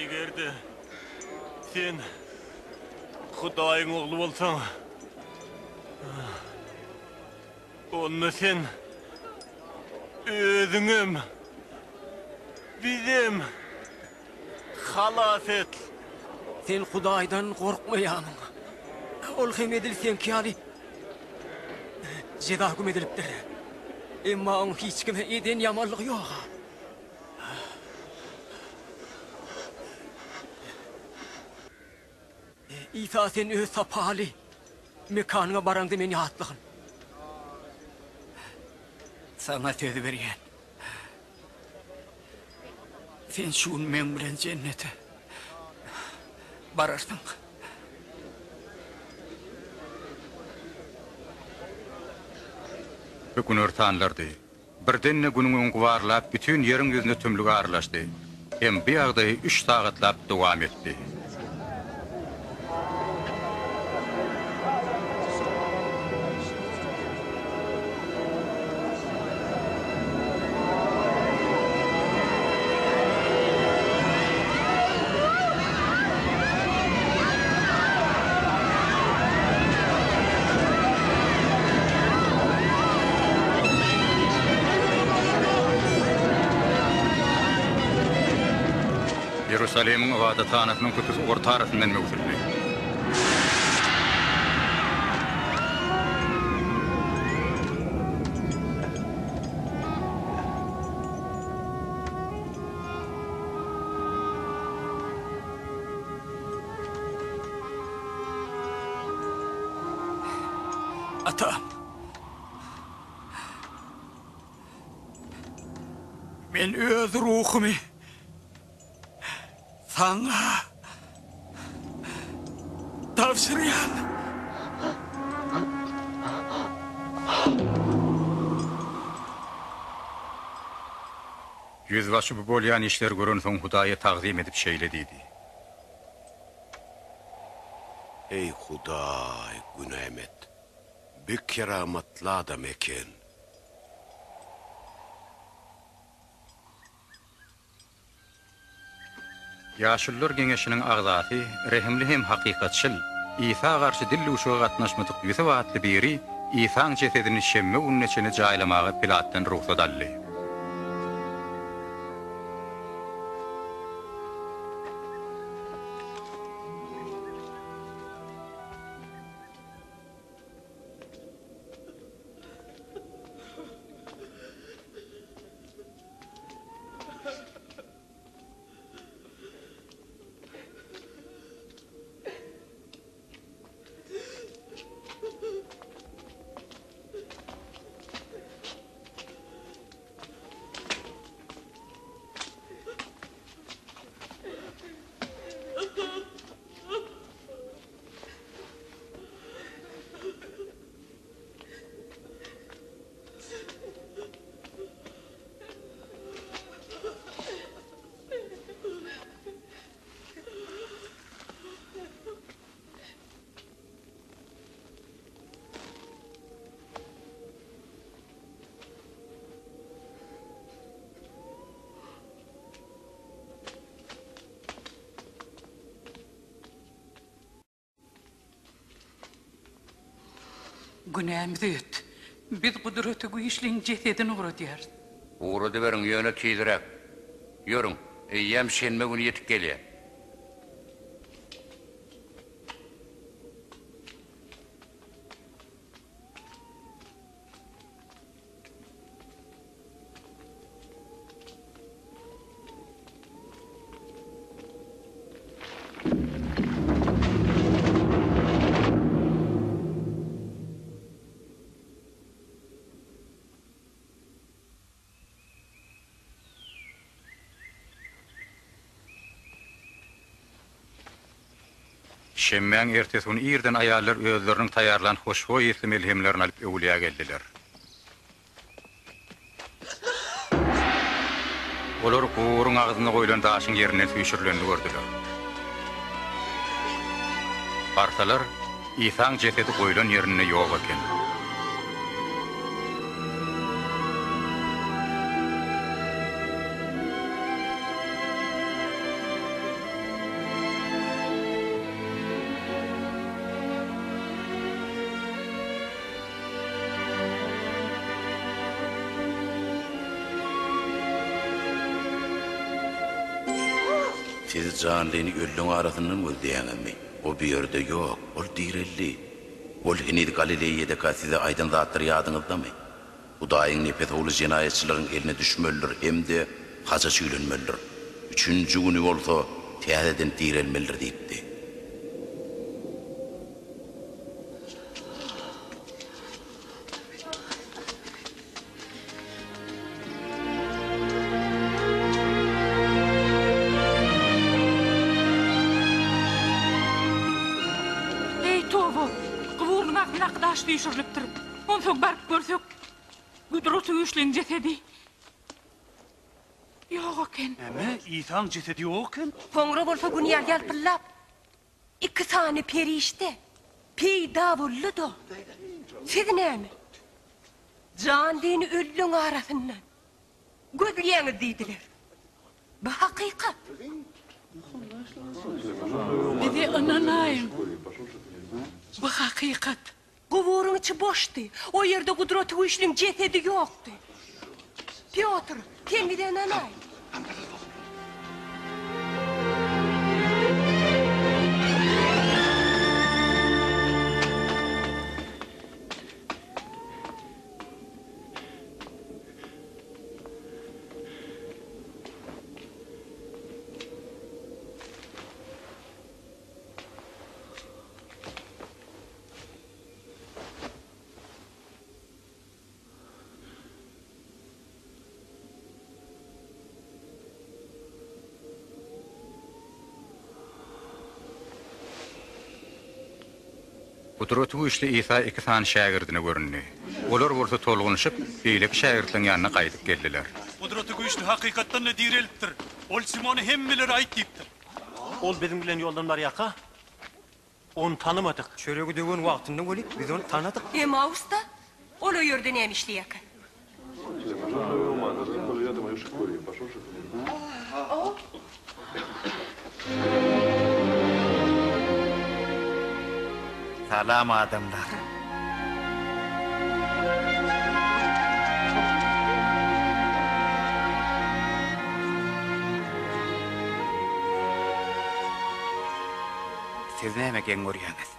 Egerde sen Hudaýyň ogly bolsaň, onu sen özüňem bizim halas et. Sen Hudaýdan gorkmaýanyň. Ol hem edilsen ki ýaly Jeda hüküm edilipdir. Emma onun hiç kime eden yamanlığı yok. İsa sen öz sapali. Mekanına barandı meni hatlığın. Sana söz veriyen. Sen şun men bilen cennete bararsın. Bugün örtanlardı. Birdenne günün guvarlap bütün yerin yüzüne tümlüğü arlaştı. Hem bir ağdayı 3 saatlap devam etti. Yerusalim'in ibadathanasının kutusu orta arasından mevzulli. Atam. Men öz ruhumu sana tavsiyan. Yüzbaşı bu bolyan işler görün son Hudaya taqdim edip şeylediydi. Ey Huday günemet, bir keramatlı adam eken. Yaşıllar Geňeşiniň agzasy, rehimli hem hakykatçyl, İsa garşy dilli uşağa gatnaşmadyk ýüze wagtly biri İsaň cesedini şemme unneçini jaýlamaga Pilatdan ruhsat aldy. Günämizi öt. Biz kudreti güýçliň cesedini uğradyar. Uğradı verin ýöne kiýdirek. Ýörüň, eýýäm şenme güni ýetip gelýär. Şemmäň ertesi gün ýerden aýallar özleriniň taýarlan hoşboý isli melhemlerini alyp öwliýa geldiler. Olar gurun agzyna goýulan daşyň ýerine süýşürilenini gördüler. Barsalar İsaň jesedi goýulan ýerine ýok eken. Siz canlyny öllüň arasyndan gözleýäňizmi? O bir ýerde ýok, ol direlli. Ol Hinid Galileýede size aydın zatlar ýadyňyzda mı? Hudaýyň nefes oğlu jinayetçilerin eline düşmelidir hemde haja süýlenmelidir. Üçüncü günü bolsa täzeden direlmelidir diýipdi. Nakdaş düşürülüpdir. Onsoň barıp görsek, Gudrot Güýçliň jesedi ýok eken. Näme? İsaň jesedi ýok eken? Soňra bolsa günýär ýalpyllap, iki sany perişte peýda boldy. Siz näme? Jan dini öllüň arasyndan gözleýäňiz diýdiler. Bu hakykat. Bizi ananaýyn. Bu hakykat. Guburun içi boşdu. O yerde Gudrot Güýçliň jesedi ýokdy. Piotr, sen bilen anay. Gudrot Güýçli Isa iki sany şagirdine görünni. Olar bolsa tolgunuşyp, beýlek şagirdlaryň ýanyna gaýdyp geldiler. Gudrot Güýçli hakykatdan direlipdir. Ol Simony hemmeleri aýtdypdyr. Ol bizim bilen ýoldan barýaka. Onu tanımadık. Çöregi dögen wagtynda gelip biz onu tanadyk. Ema usta, ol o ýerde näme işleýär? Salam adamlar. Siz näme gen görýäňiz?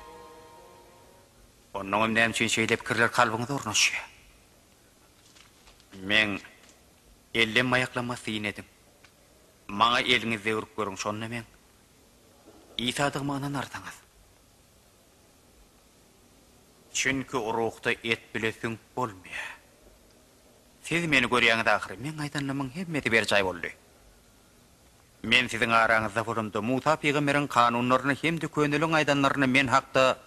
Onuň näme üçin şeýle pikirler kalbyňyzda urnaşýar. Men ellem aýaklamasyn edim. Maňa eliňizde urip görüň şonu men. İsadygyňdan artaňyz. Çünkü ruhta et bilesin bolmaya. Siz meni görýäňiz ahir, men aýdanlamyň hemmeti bir jaý boldy. Men sizin araňyzda bolanda Musa peýgamberiň kanunlaryny hemde könüliň aýdanlaryny men hakda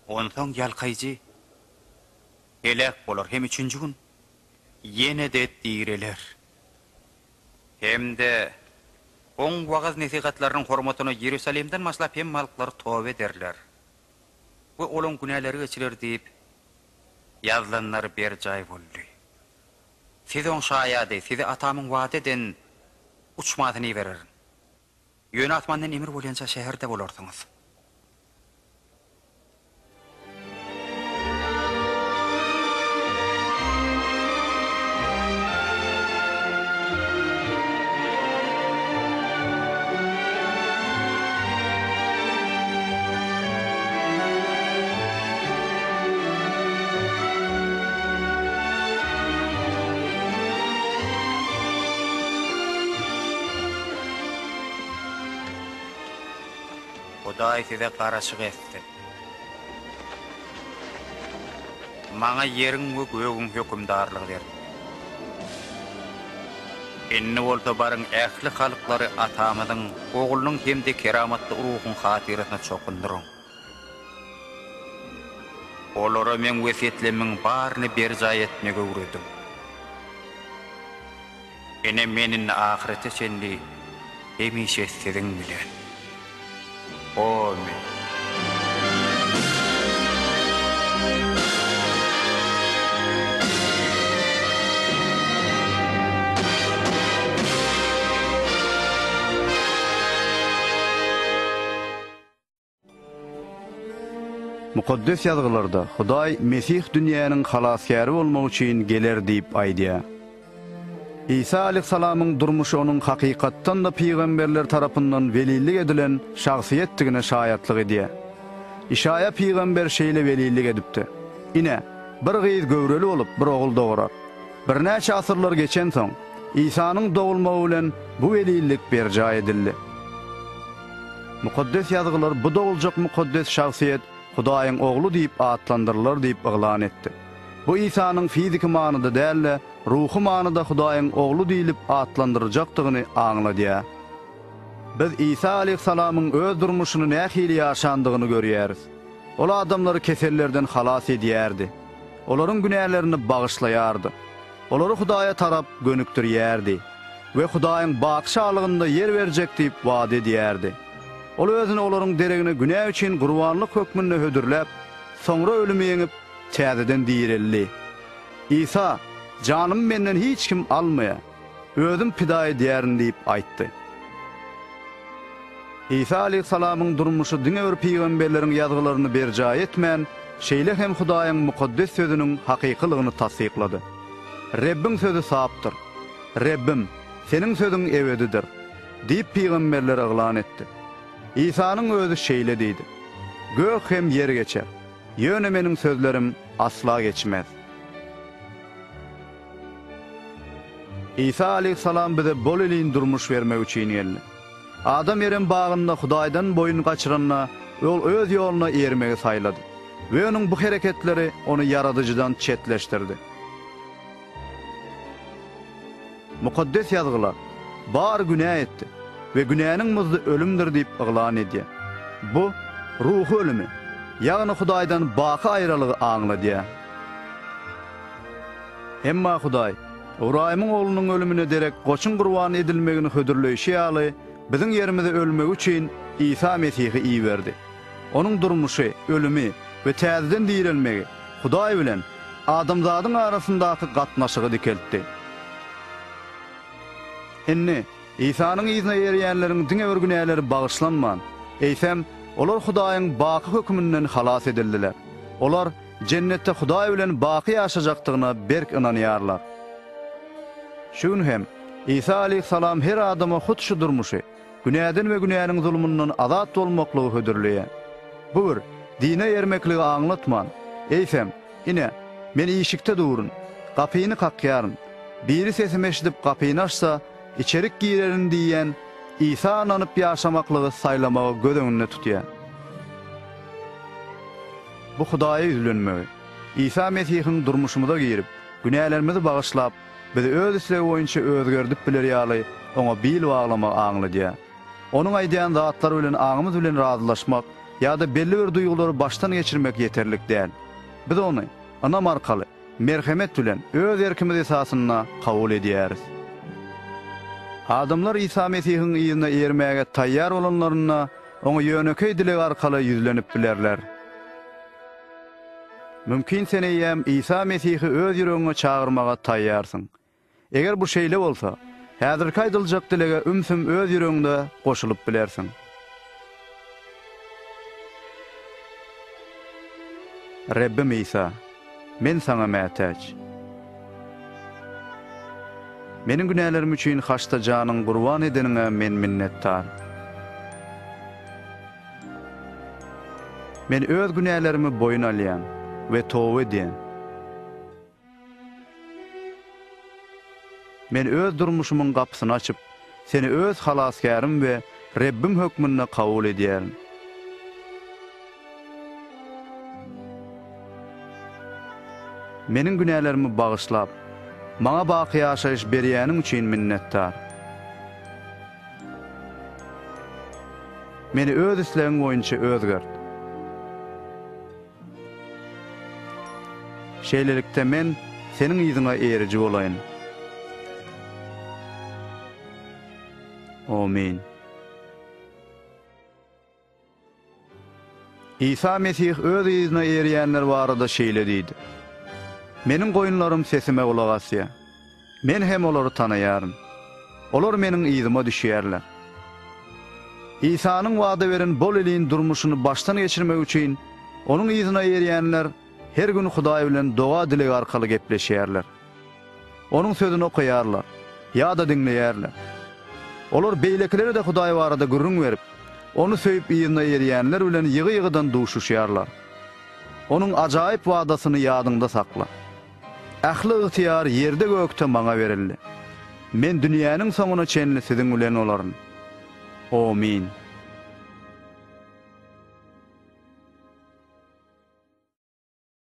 onsoň ýalkaýjy elek bolar hem üçünji gün ýene de direler. Hemde oň wagaz nesihatlarynyň hormatyny Ýerusalemden maslap hem malklary tobe ederler. Bu olun günahları geçilir deyip yazılanlar bir jaý boldy. Siz on şaýady, sizi atamyň wagt eden uçmadyny bererin. Ýöne atmandan emir bolýança şäherde bolarsyňyz. Hudaý size garaşyk etsin. Maňa ýeriň we göwüň hökümdarlygy berdi. Enne bolsa barın ähli halklary atamyzyň oglunyň hemde keramatly ruhyň hatyryna çokundyryň. Olara men wesiýetlemiň baryny bir jaý etmege uredim. Ene menin ahirete şenli hemişe siziň bilen. Amin. Mukaddes ýazgylarda Hudaý Mesih dünýäniň halasyary bolmak üçin geler diýip aýdýar. İsa aleyhissalamyň durmuşy onuň hakykatdan da peýgamberler tarapyndan velilik edilen şahsiýetdigine şaýatlyk edýär. İşaya peygamber şeýle velilik edipdi. Ine bir gyz göwreli bolup bir ogul doğurar. Bir näçe asyrlar geçen soň İsa'nın doğulmagy bilen bu velilik berja edildi. Mukaddes ýazgylar bu doğuljak mukaddes şahsiýet Hudaýyň oglu diýip atlandyrlar diýip ýylan etdi. Bu İsa'nın fiziki manyda däl, ruhy manyda Hudaýyň oglu diýilip atlandyrjakdygyny aňlady. Biz İsa aleyhissalamyň öz durmuşyny nähili ýaşandygyny görýäris. Ol adamlary kesellerden halas edýärdi. Olaryň günälerini bagyşlaýardy. Olary Hudaýa tarap gönükdirýärdi we Hudaýyň bagşalygynda yer berjek diýip wada edýärdi. Ol özüni olaryň deregine günä üçin gurbanlyk hökmünde hödürläp, soňra ölümi ýeňip täzeden diýildi. İsa, "Janym menden hiç kim almaýa, özüm pida edýärin" diýip aýtdy. İsa aleyhissalamyň durmuşy diňe bir peýgamberleriň ýazgylaryny berja etmän, şeýle hem Hudaýyň mukaddes sözüniň hakykylygyny tasdiklady. Rebbim sözü saptyr. Rebbim, seniň sözüň ebedidir diýip peýgamberler ýylan etdi. İsa'nın özü şeýle diýdi. Gök hem yer geçer. Ýöne meniň sözlerim asla geçmez. İsa aleyhissalam bize bol elin durmuş vermek üçin geldi. Adam yerin bagynda Hudaýdan boyun gaçyranyna, ol öz ýoluna ermegi saýlady. We onuň bu hereketleri onu yaradyjydan çetleşdirdi. Mukaddes ýazgylar bar günä etdi ve günäniň muzdy ölümdir diýip ýylan edýär. Bu ruhy ölümi, ýagny Hudaýdan baky aýralygy aňladýar. Emma Hudaý Ibrahimyň oglunyň ölümine derek goçun gurban edilmegini hödürleýşi ýaly biziň ýerimizde ölmek üçin İsa Mesihi iýberdi. Onuň durmuşy, ölümi we täzeden dirilmegi Hudaý bilen adamzadyň arasyndaky gatnaşygy dikeltdi. Enne İsa'nın izne ýerýänleriň diňe bir günäleri bagyşlanman. Eýsem, olar Hudaýyň baky hökmünden halas edildiler. Olar cennetde Hudaý bilen baky ýaşajakdygyna berk inanýarlar. Şunu hem İsa aleyhissalam her adama hutşu durmuşy, günäden we günäniň zulmundan azat bolmaklygy hödürleýär. Bu bir dine ýermekligi aňlatman. Eýsem, ine men işikde durun, gapyny kakýaryn. Biri sesimi eşidip gapyny açsa, içerik girerin diýen İsa ananyp ýaşamaklygy saýlamagy göz öňünde tutýar. Bu Hudaýa üzlenmegi, İsa Mesihiň durmuşymyza girip, günälerimizi bagyşlap, bizi öz islegi boýunça özgerdip biler ýaly oňa bil baglamak aňladýar. Onuň aýdýan zatlary bilen aňymyz bilen razylaşmak ýa-da belli bir duýgulary baştan geçirmek ýeterlik däl. Biz ony ana markaly merhemet bilen öz erkimiz esasyna kabul edýäris. Adamlar İsa Mesihiň ýygyna ermäge taýýar bolanlaryna oňa ýönekey dilek arkaly ýüzlenip bilerler. Mümkin sen eýem İsa Mesihi öz ýüregiňe çagyrmaga taýýarsyň. Eger bu şeýle bolsa, häzirki aýdyljak dilege ümsüm öz ýüregiňde goşulyp bilersiň. Rebbim İsa, men sana mätäç. Meniň günälerim üçin haçta janyň gurban edenine men minnettar. Men öz günälerimi boyun alýan we towba edýän. Men öz durmuşumyň gapysyny açyp, seni öz halaskarym we Rebbim hökmüne kabul edýärim. Meniň günälerimi bagyşlap, maňa baky ýaşaýyş berýäniň üçin minnettar. Meni öz islegiň boýunça özgert. Şeýlelikde men seniň ýüzüňe eriji bolaýyn. Amin. İsa Mesih öz ýüzüne erýänler barada şeýle diýdi. Meniň goýunlarym sesime gulak asýar. Men hem olary tanaýarym. Olar meniň ýüzüme düşýärler. İsa'nın wada beren bol elin durmuşyny baştan geçirmek üçin onuň ýüzüne erýänler her gün Hudaý bilen doga dilek arkaly gepleşýärler. Onuň sözüni okuýarlar, ýa-da dinleýärler. Olar beýlekleri de Hudaý barada gürrüň berip, Onu söýüp ýygyna eriýänler bilen ýygy-ýygydan duşuşýarlar. Onun ajaýyp wadasyny ýadyňda sakla. Ähli ygtyýar ýerde gökde maňa berildi. Men dünýäniň soňuna çenli siziň bilen olaryn. Amin.